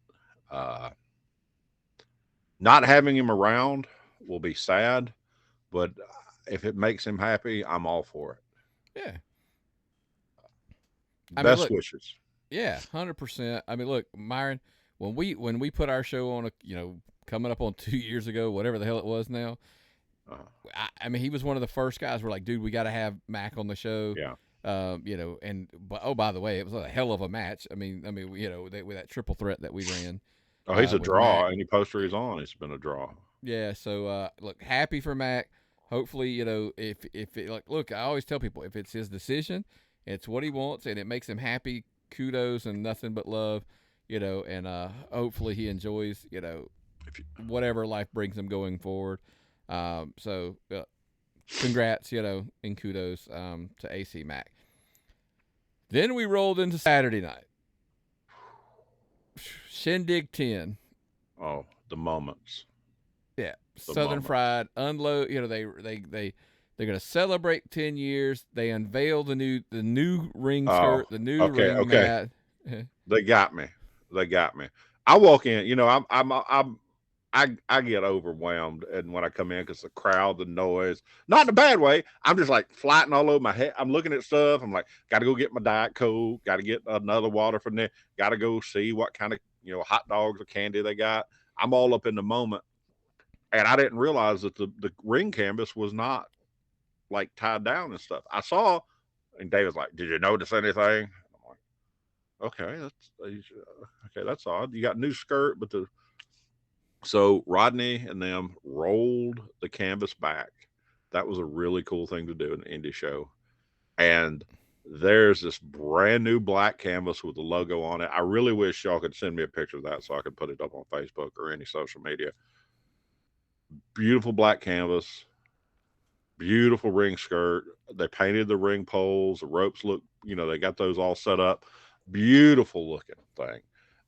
Not having him around will be sad, but if it makes him happy, I'm all for it. Yeah. Best wishes. Yeah, 100%. I mean, look, Myron, when we put our show on, coming up on 2 years ago, whatever the hell it was now, I mean, he was one of the first guys. We're like, dude, we got to have Mack on the show. Yeah. But by the way, it was a hell of a match. I mean, with that triple threat that we ran. Oh, he's a draw. Mack. Any poster he's on, it's been a draw. Yeah. So, look, happy for Mack. Hopefully, if it, look, I always tell people, if it's his decision, it's what he wants, and it makes him happy, kudos and nothing but love, and hopefully he enjoys, whatever life brings him going forward. So congrats, and kudos to AC Mack. Then we rolled into Saturday night. Shindig 10. Oh, the moments. Yeah. Southern Fried unload, they're going to celebrate 10 years. They unveil the new ring skirt, the new ring mat. They got me. I walk in, I get overwhelmed, and when I come in, because the crowd, the noise, not in a bad way. I'm just like flying all over my head. I'm looking at stuff. I'm like, got to go get my Diet Coke. Got to get another water from there. Got to go see what kind of hot dogs or candy they got. I'm all up in the moment, and I didn't realize that the ring canvas was not like tied down and stuff. I saw, and David's like, "Did you notice anything?" I'm like, "Okay, that's odd. You got a new skirt, but So Rodney and them rolled the canvas back. That was a really cool thing to do in an indie show. And there's this brand new black canvas with the logo on it. I really wish y'all could send me a picture of that so I could put it up on Facebook or any social media. Beautiful black canvas, beautiful ring skirt. They painted the ring poles, the ropes look, they got those all set up. Beautiful looking thing.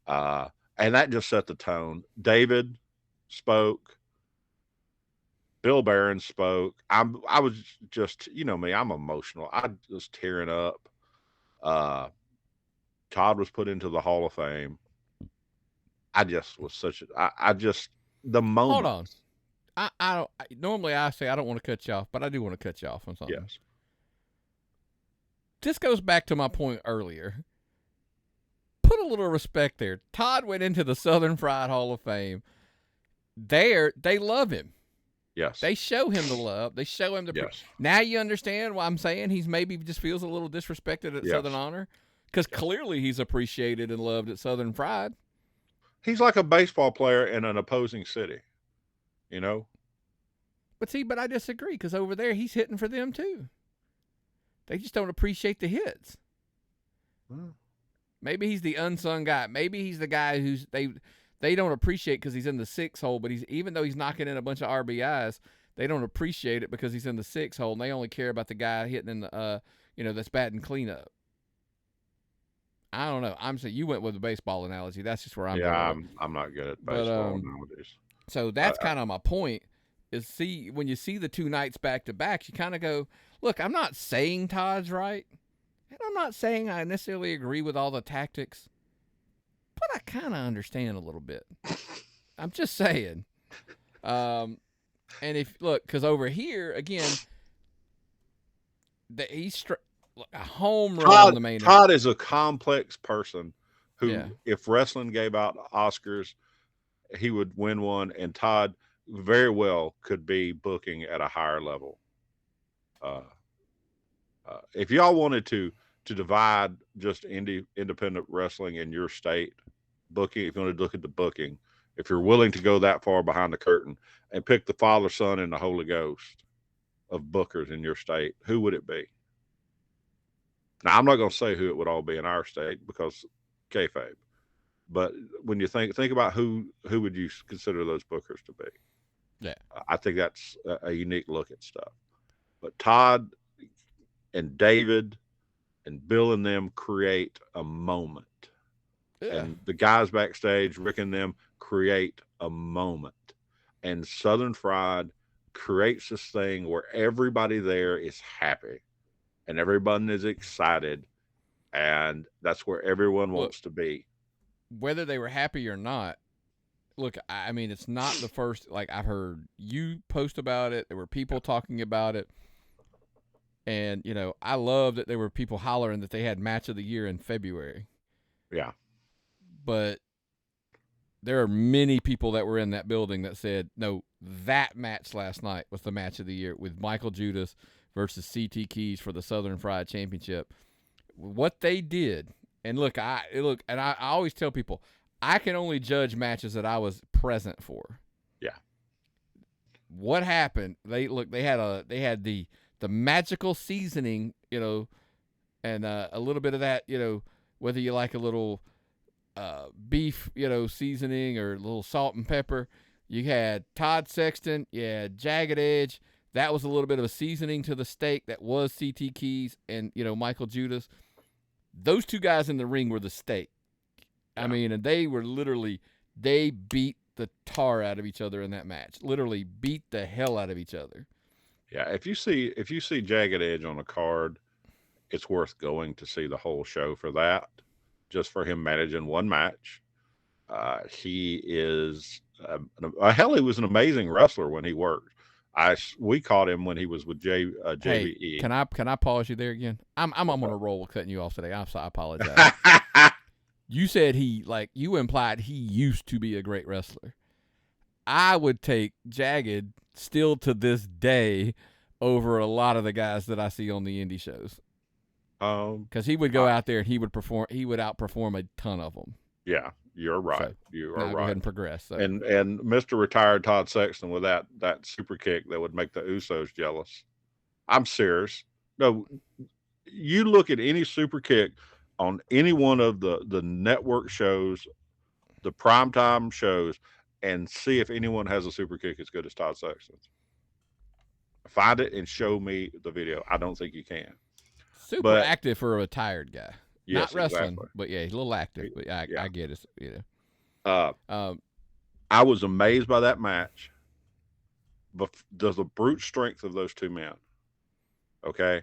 And that just set the tone. David spoke. Bill Barron spoke. I was just, me, I'm emotional. I was tearing up. Todd was put into the Hall of Fame. I just was the moment. Hold on. I don't. Normally, I say I don't want to cut you off, but I do want to cut you off on something. Yes. This goes back to my point earlier. Put a little respect there. Todd went into the Southern Fried Hall of Fame. They love him. Yes. They show him the love. They show him the. Yes. Now you understand why I'm saying he's maybe just feels a little disrespected at Southern Honor, because clearly he's appreciated and loved at Southern Fried. He's like a baseball player in an opposing city, you know. But I disagree, because over there he's hitting for them too. They just don't appreciate the hits. Maybe he's the unsung guy. Maybe he's the guy who's they don't appreciate because he's in the 6 hole, but even though he's knocking in a bunch of RBIs, they don't appreciate it because he's in the 6 hole, and they only care about the guy hitting in the that's batting cleanup. I don't know. I'm saying you went with a baseball analogy. That's just where I'm going. Yeah, I'm not good at baseball nowadays. So that's kind of my point. Is when you see the 2 nights back to back, you kind of go, look, I'm not saying Todd's right, and I'm not saying I necessarily agree with all the tactics, but I kind of understand a little bit. I'm just saying. And because over here again, he's a home run on the main. Todd is a complex person who, if wrestling gave out Oscars, he would win one, and Todd very well could be booking at a higher level. If y'all wanted to divide just independent wrestling in your state booking, if you want to look at the booking, if you're willing to go that far behind the curtain and pick the Father, Son, and the Holy Ghost of bookers in your state, who would it be? Now, I'm not going to say who it would all be in our state because kayfabe. But when you think about who would you consider those bookers to be? Yeah, I think that's a unique look at stuff. But Todd and David and Bill and them create a moment. Yeah. And the guys backstage, Rick and them, create a moment. And Southern Fried creates this thing where everybody there is happy and everyone is excited. And that's where everyone wants to be. Whether they were happy or not, look, I mean, it's not the first, like, I've heard you post about it. There were people talking about it. And, I love that there were people hollering that they had match of the year in February. Yeah. But there are many people that were in that building that said, no, that match last night was the match of the year with Michael Judas versus CT Keys for the Southern Fried Championship. What they did, and I always tell people, I can only judge matches that I was present for. Yeah. What happened? They had the magical seasoning, and a little bit of that, whether you like a little beef, seasoning or a little salt and pepper. You had Todd Sexton, you had Jagged Edge. That was a little bit of a seasoning to the steak that was CT Keys and, Michael Judas. Those 2 guys in the ring were the steak. Yeah. I mean, and they beat the tar out of each other in that match. Literally beat the hell out of each other. Yeah, if you see Jagged Edge on a card, it's worth going to see the whole show for that. Just for him managing one match. He is hell, he was an amazing wrestler when he worked. We caught him when he was with JBE. Hey, can I pause you there again? I'm on a roll with cutting you off today. I apologize. You said you implied he used to be a great wrestler. I would take Jagged still to this day over a lot of the guys that I see on the indie shows. Because he would go out there and he would outperform a ton of them. Yeah, you're right. So, you are right. Go ahead and progress. So. And Mr. Retired Todd Sexton with that super kick that would make the Usos jealous. I'm serious. No, you look at any super kick on any one of the network shows, the primetime shows, and see if anyone has a super kick as good as Todd Sexton's. Find it and show me the video. I don't think you can. Super active for a retired guy. Yes, not wrestling, exactly. but yeah, he's a little active. But I get it. I was amazed by that match. But the brute strength of those 2 men. Okay,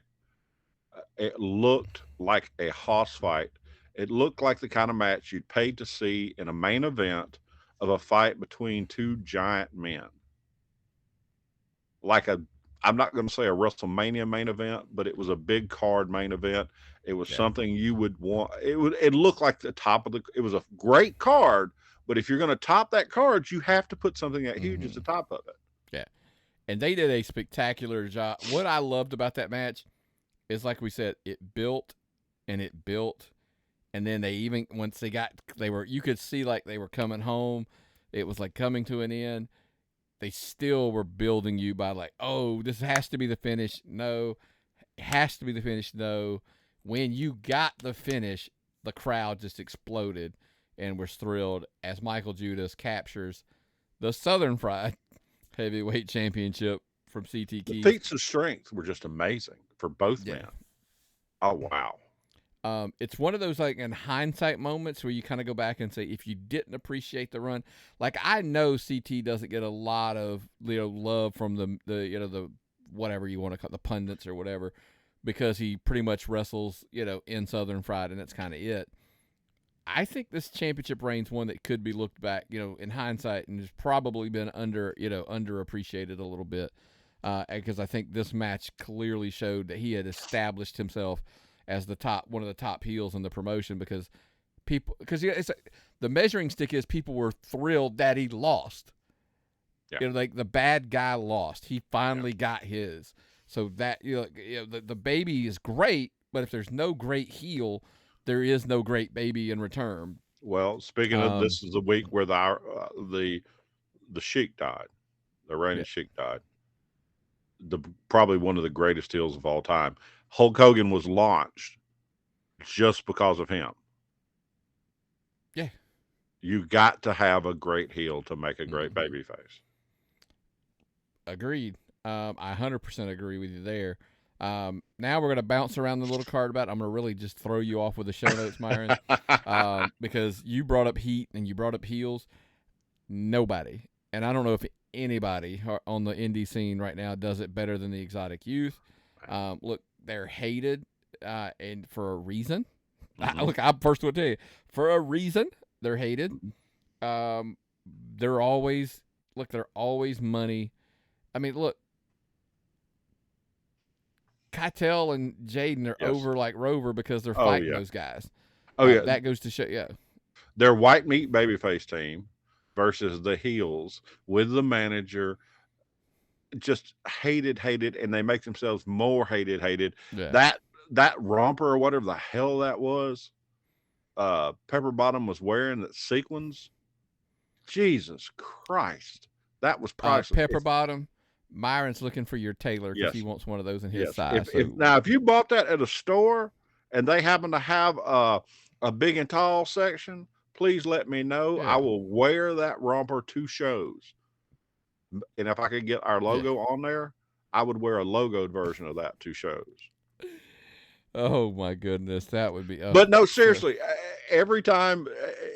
it looked like a hoss fight. It looked like the kind of match you'd paid to see in a main event of a fight between 2 giant men. like I'm not going to say a WrestleMania main event, but it was a big card main event. It was something you would want. It looked like the top of it was a great card, but if you're going to top that card, you have to put something that huge at the top of it. Yeah. And they did a spectacular job. What I loved about that match is, like we said, it built and it built. And then once you could see like they were coming home. It was like coming to an end. They still were building you by like, oh, this has to be the finish. No, it has to be the finish. No. When you got the finish, the crowd just exploded and was thrilled as Michael Judas captures the Southern Fried Heavyweight Championship from CT Keys. The feats of strength were just amazing for both men. Oh, wow. It's one of those, like, in hindsight moments where you kind of go back and say, if you didn't appreciate the run, like, I know CT doesn't get a lot of, love from the whatever you want to call the pundits or whatever, because he pretty much wrestles, in Southern Fried, and that's kind of it. I think this championship reign's one that could be looked back, in hindsight, and has probably been underappreciated a little bit, because I think this match clearly showed that he had established himself as one of the top heels in the promotion, because the measuring stick is people were thrilled that he lost. Yeah. Like the bad guy lost. He finally got his. So that the baby is great, but if there's no great heel, there is no great baby in return. Well, speaking of, this is the week where the Sheik died, the reigning Sheik died. Probably one of the greatest heels of all time. Hulk Hogan was launched just because of him. Yeah. You got to have a great heel to make a great baby face. Agreed. I 100% agree with you there. Now we're going to bounce around the little card about. I'm going to really just throw you off with the show notes, Myron, because you brought up heat and you brought up heels. Nobody, and I don't know if anybody on the indie scene right now does it better than the Exotic Youth. Look, they're hated, and for a reason. I'm first to tell you, for a reason they're hated. They're always money. I mean, look, Keitel and Jordyn are over like Rover because they're fighting those guys. That goes to show. Their white meat babyface team versus the heels with the manager, just hated, and they make themselves more hated. Yeah. That romper or whatever the hell that was, Pepper Bottom was wearing, that sequins. Jesus Christ, that was priceless. Pepper Bottom. Myron's looking for your tailor because he wants one of those in his size. If you bought that at a store and they happen to have a big and tall section, please let me know. I will wear that romper to shows. And if I could get our logo on there, I would wear a logoed version of that to shows. Oh my goodness, that would be. But no, seriously, every time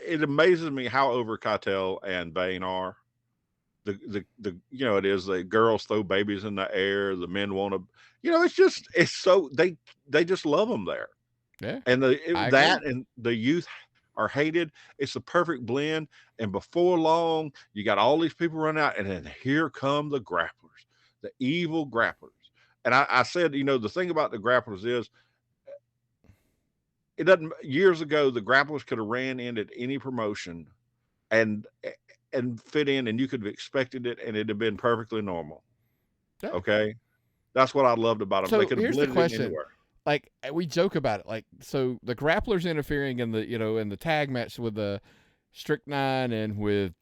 it amazes me how over Keitel and Bane are. It is the girls throw babies in the air. The men want to, it's so they just love them there. Yeah. And and the youth are hated. It's the perfect blend. And before long, you got all these people run out, and then here come the grapplers, the evil grapplers. And I said, the thing about the grapplers is, it doesn't. Years ago, the grapplers could have ran in at any promotion, and fit in, and you could have expected it, and it'd have been perfectly normal. Yeah. Okay, that's what I loved about them. So they could have blended in anywhere. Like, we joke about it, like, so the grapplers interfering in the tag match with the Strychnine and with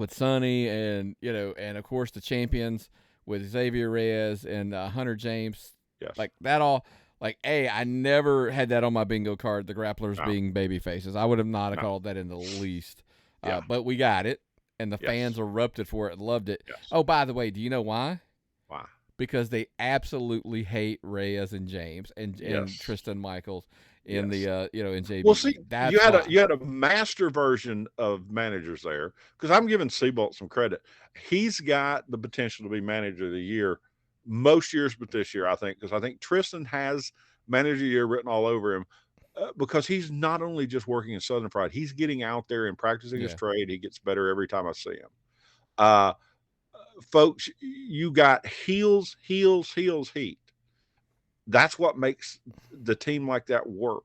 Sonny, and and of course the champions with Xavier Reyes and Hunter James. Yes. Like that all. Like, I never had that on my bingo card. The grapplers being baby faces. I would have not called that in the least. Yeah. But we got it, and the fans erupted for it and loved it. Yes. Oh, by the way, do you know why? Why? Because they absolutely hate Reyes and James and Tristan Michaels in the in JB. Well, see, you had a master version of managers there, because I'm giving Seabolt some credit. He's got the potential to be manager of the year most years, but this year I think, because I think Tristan has manager of the year written all over him. Because he's not only just working in Southern Fried, he's getting out there and practicing his trade. He gets better every time I see him. folks, you got heels, heat. That's what makes the team like that work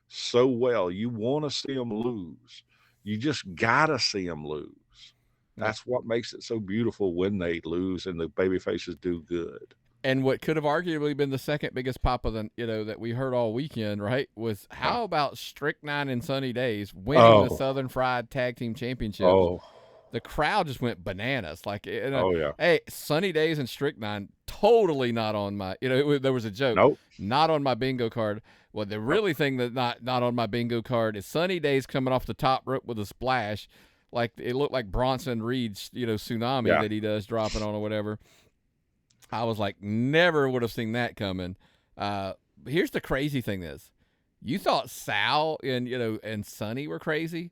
so well. You want to see them lose. You just gotta see them lose. That's what makes it so beautiful when they lose and the baby faces do good. And what could have arguably been the second biggest pop of the, that we heard all weekend, right, was how about Strychnine and Sunny Days winning the Southern Fried Tag Team Championships? Oh. The crowd just went bananas. Like, yeah. Hey, Sunny Days and Strychnine, totally not on my, there was a joke. Nope. Not on my bingo card. Well, the really thing that not on my bingo card is Sunny Days coming off the top rope with a splash. Like, it looked like Bronson Reed's, tsunami that he does dropping on or whatever. I was like, never would have seen that coming. Here's the crazy thing is, you thought Sal and Sunny were crazy.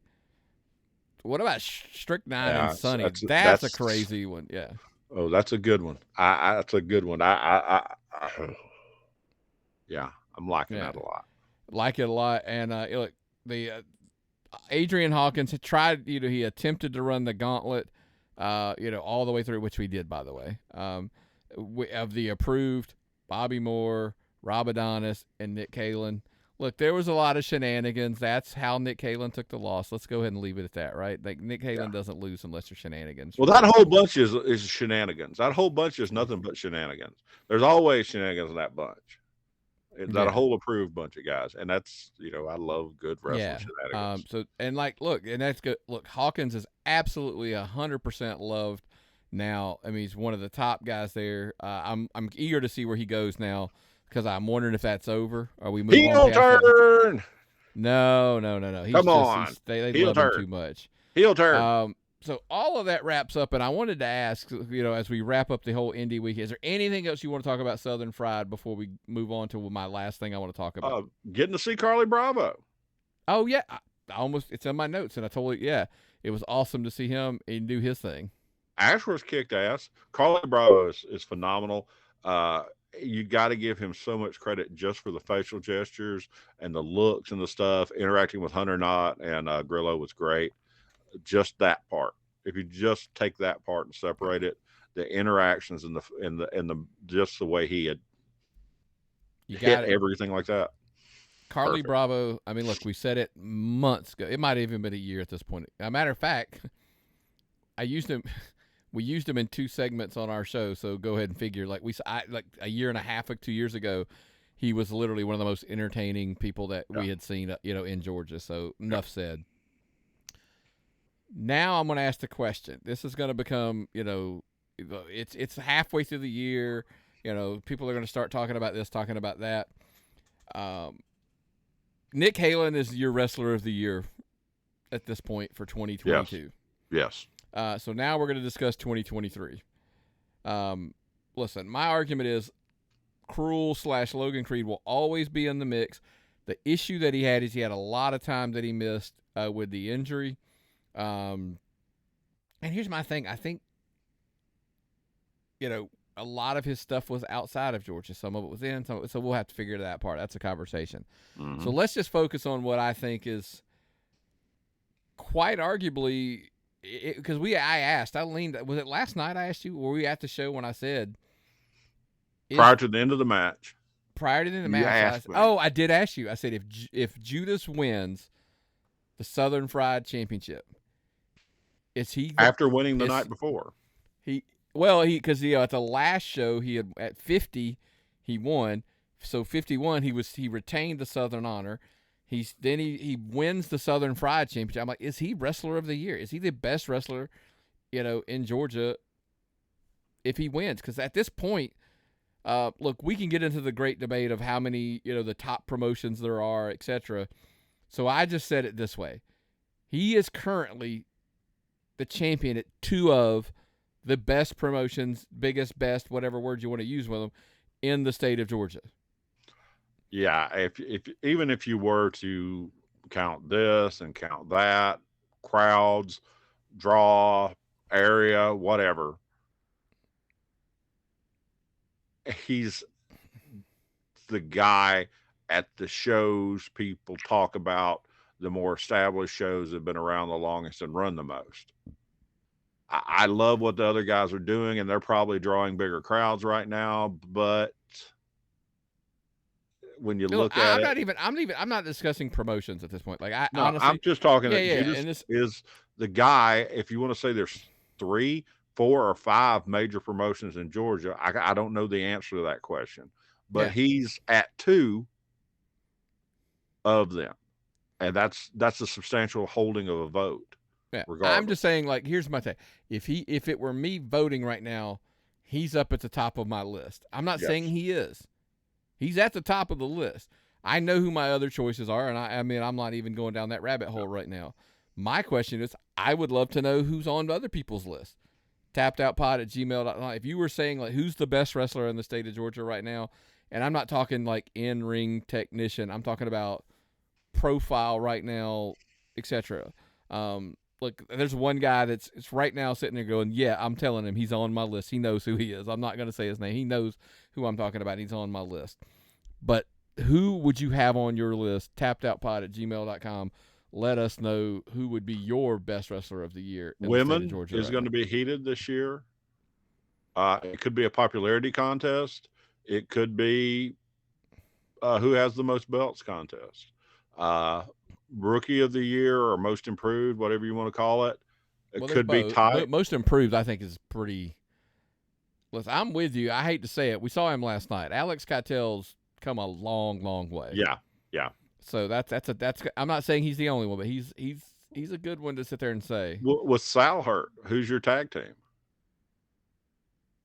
What about Strychnine and Sunny? That's a crazy one. Yeah. Oh, that's a good one. That's a good one. Yeah, I'm liking that a lot. Like it a lot. And look, the Adrian Hawkins had tried. He attempted to run the gauntlet. All the way through, which we did, by the way. Of the approved, Bobby Moore, Rob Adonis, and Nick Kalen. Look, there was a lot of shenanigans. That's how Nick Kalen took the loss. Let's go ahead and leave it at that, right? Like, Nick Kalen doesn't lose unless there's shenanigans. Well, that whole bunch is shenanigans. That whole bunch is nothing but shenanigans. There's always shenanigans in that bunch. That whole approved bunch of guys. And that's, I love good wrestling shenanigans. Look, and that's good. Look, Hawkins is absolutely 100% loved now. I mean, he's one of the top guys there. I'm eager to see where he goes now. Because I'm wondering if that's over. Are we moving on? Heel turn. No. Come on. They love him too much. Heel turn. So all of that wraps up, and I wanted to ask, as we wrap up the whole Indy week, is there anything else you want to talk about Southern Fried before we move on to my last thing I want to talk about? Getting to see Carly Bravo. Oh yeah, it's in my notes, and I totally it was awesome to see him and do his thing. Ashworth kicked ass. Carly Bravo is phenomenal. You got to give him so much credit just for the facial gestures and the looks and the stuff. Interacting with Hunter Knott and Grillo was great. Just that part. If you just take that part and separate it, the interactions and the just the way he had hit everything like that. Carly Bravo. I mean, look, we said it months ago. It might have even been a year at this point. As a matter of fact, we used him in 2 segments on our show, so go ahead and figure. Like a year and a half, 2 years ago, he was literally one of the most entertaining people that we had seen, in Georgia. So enough said. Now I'm going to ask the question. This is going to become, it's halfway through the year. People are going to start talking about this, talking about that. Nick Kalen is your wrestler of the year at this point for 2022. Yes. So now we're going to discuss 2023. Listen, my argument is Cruel/Logan Creed will always be in the mix. The issue that he had is he had a lot of time that he missed with the injury. And here's my thing. I think, a lot of his stuff was outside of Georgia. Some of it was in, so we'll have to figure that part. That's a conversation. Mm-hmm. So let's just focus on what I think is quite arguably, because I leaned, was it last night I asked you, were we at the show when I said? Prior to the end of the match. Prior to the end of the match. I did ask you. I said, if Judas wins the Southern Fried Championship, is he after winning the night before? Because at the last show he had at 50 he won, so 51 he retained the Southern honor. He wins the Southern Fried Championship. I'm like, is he wrestler of the year? Is he the best wrestler, in Georgia? If he wins, because at this point, look, we can get into the great debate of how many the top promotions there are, etc. So I just said it this way: he is currently the champion at 2 of the best promotions, biggest, best, whatever word you want to use with them, in the state of Georgia. Yeah, even if you were to count this and count that, crowds, draw, area, whatever, he's the guy at the shows people talk about, the more established shows that have been around the longest and run the most. I love what the other guys are doing, and they're probably drawing bigger crowds right now. But when you look at it, I'm not discussing promotions at this point. Like, I no, I'm honestly, just talking that yeah. Judas And this, is the guy. If you want to say there's 3, 4, or 5 major promotions in Georgia, I don't know the answer to that question, but yeah. he's at 2 of them, and that's a substantial holding of a vote. Yeah, Regardless. I'm just saying, like, here's my thing. If it were me voting right now, he's up at the top of my list. I'm not saying he is. He's at the top of the list. I know who my other choices are, and I mean, I'm not even going down that rabbit hole right now. My question is, I would love to know who's on other people's list. tappedoutpod@gmail.com. If you were saying, like, who's the best wrestler in the state of Georgia right now, and I'm not talking, like, in-ring technician. I'm talking about profile right now, etc. Look, there's one guy that's right now sitting there going, yeah, I'm telling him he's on my list. He knows who he is. I'm not going to say his name. He knows who I'm talking about. He's on my list. But who would you have on your list? tappedoutpod@gmail.com. Let us know who would be your best wrestler of the year in the state of Georgia. Women is going to be heated this year. It could be a popularity contest. It could be who has the most belts contest. Rookie of the year or most improved, whatever you want to call it. It could be tied. Most improved, I think, is pretty. Listen, I'm with you. I hate to say it. We saw him last night. Alex Keitel's come a long, long way. Yeah. So that's. I'm not saying he's the only one, but he's a good one to sit there and say. With Sal hurt, who's your tag team?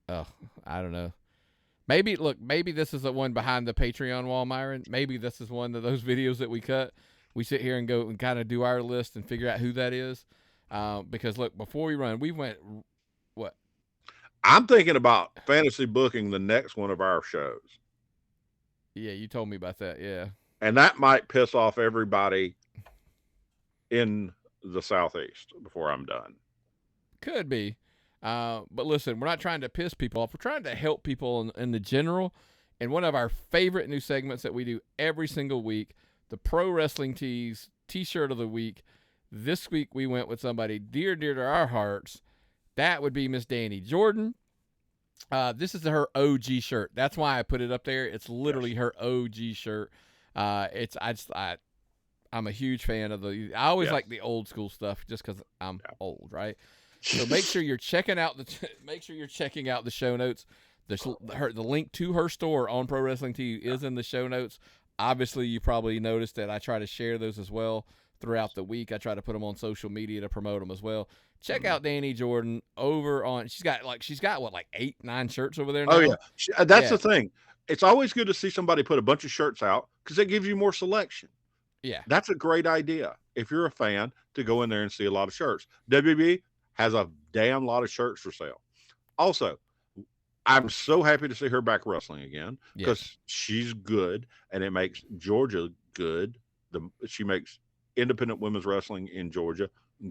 Oh, I don't know. Maybe this is the one behind the Patreon wall, Myron. Maybe this is one of those videos that we cut. We sit here and go and kind of do our list and figure out who that is. Because, look, before we run, we went, what? I'm thinking about fantasy booking the next one of our shows. Yeah, you told me about that, yeah. And that might piss off everybody in the Southeast before I'm done. Could be. But listen, we're not trying to piss people off. We're trying to help people in the general. And one of our favorite new segments that we do every single week, the Pro Wrestling Tees T-shirt of the week. This week we went with somebody dear to our hearts. That would be Miss Dani. Jordyn, this is her OG shirt. That's why I put it up there. It's literally her OG shirt. I'm a huge fan of I always like the old school stuff just because I'm old, right? So make sure you're checking out the show notes. The link to her store on Pro Wrestling Tees is in the show notes. Obviously, you probably noticed that I try to share those as well throughout the week. I try to put them on social media to promote them as well. Check out Dani Jordyn over on. She's got what, like 8, 9 shirts over there now? Oh yeah, that's the thing. It's always good to see somebody put a bunch of shirts out because it gives you more selection. Yeah, that's a great idea if you're a fan to go in there and see a lot of shirts. WB has a damn lot of shirts for sale. Also, I'm so happy to see her back wrestling again because she's good and it makes Georgia good. She makes independent women's wrestling in Georgia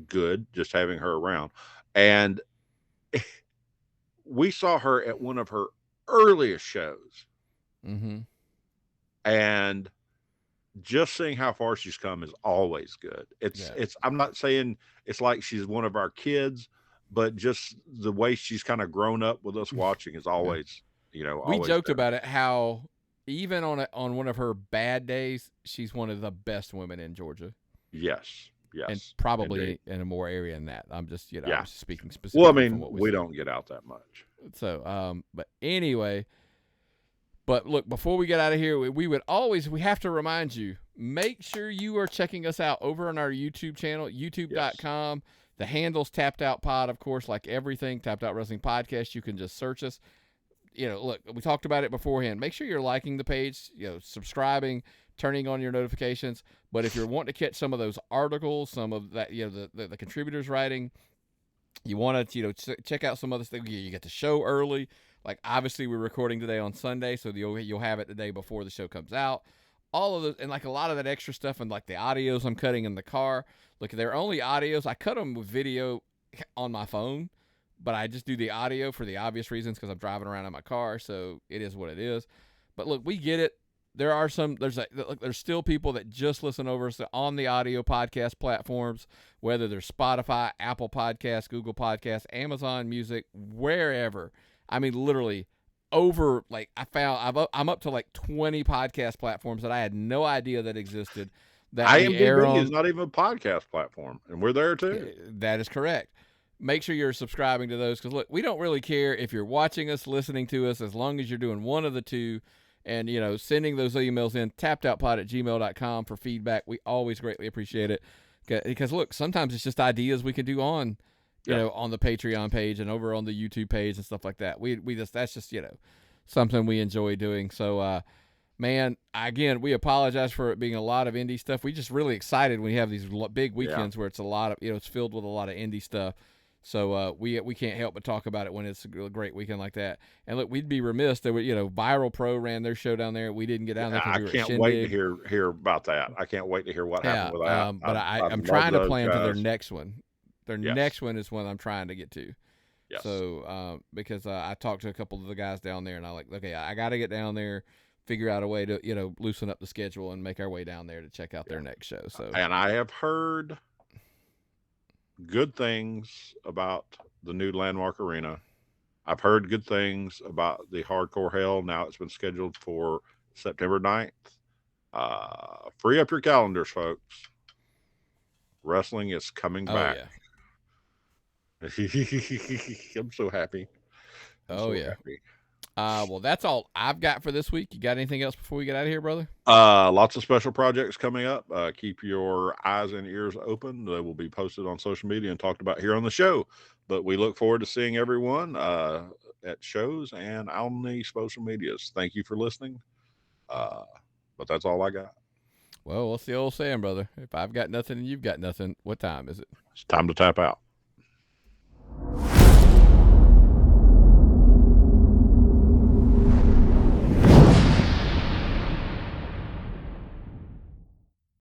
good, just having her around. And we saw her at one of her earliest shows. Mm-hmm. And just seeing how far she's come is always good. I'm not saying it's like she's one of our kids, but just the way she's kind of grown up with us watching is always, we joked about it, how even on one of her bad days, she's one of the best women in Georgia. Yes. And probably in a more area than that. I'm just, I was speaking specifically. Well, I mean, we don't get out that much. So, but anyway, but look, before we get out of here, we have to remind you, make sure you are checking us out over on our YouTube channel, youtube.com. The handle's Tapped Out Pod, of course, like everything, Tapped Out Wrestling Podcast. You can just search us. Look, we talked about it beforehand. Make sure you're liking the page, subscribing, turning on your notifications. But if you're wanting to catch some of those articles, some of that, the contributors writing, you want to, check out some other stuff. You get the show early. Like, obviously, we're recording today on Sunday, so you'll have it the day before the show comes out. All of those, and like a lot of that extra stuff, and like the audios I'm cutting in the car. Look, they're only audios. I cut them with video on my phone, but I just do the audio for the obvious reasons because I'm driving around in my car, so it is what it is. But look, we get it. there are some. There's still people that just listen over us on the audio podcast platforms, whether they're Spotify, Apple Podcasts, Google Podcasts, Amazon Music, wherever. I mean, literally over I'm up to like 20 podcast platforms that I had no idea that existed. That IMDb is not even a podcast platform, and we're there too. That is correct. Make sure you're subscribing to those, because look, we don't really care if you're watching us, listening to us, as long as you're doing one of the two, and sending those emails in, tappedoutpod@gmail.com for feedback. We always greatly appreciate it, because look, sometimes it's just ideas we can do on on the Patreon page and over on the YouTube page and stuff like that. That's just something we enjoy doing. So man, again, we apologize for it being a lot of indie stuff. We're just really excited when we have these big weekends where it's a lot of it's filled with a lot of indie stuff. So we can't help but talk about it when it's a great weekend like that. And look, we'd be remiss that Viral Pro ran their show down there. We didn't get down there. I can't wait to hear about that. I can't wait to hear what happened with that. But I'm trying to plan to their next one. Their next one is one I'm trying to get to. Yes. So because I talked to a couple of the guys down there, and I'm like, okay, I got to get down there, figure out a way to loosen up the schedule and make our way down there to check out their next show. So, and I have heard good things about the new Landmark Arena. I've heard good things about the Hardcore Hell. Now it's been scheduled for September 9th. Free up your calendars, folks. Wrestling is coming back. Yeah. I'm so happy. Happy. Well, that's all I've got for this week. You got anything else before we get out of here, brother? Lots of special projects coming up. Keep your eyes and ears open. They will be posted on social media and talked about here on the show. But we look forward to seeing everyone at shows and on the social medias. Thank you for listening. But that's all I got. Well, what's the old saying, brother? If I've got nothing and you've got nothing, what time is it? It's time to tap out.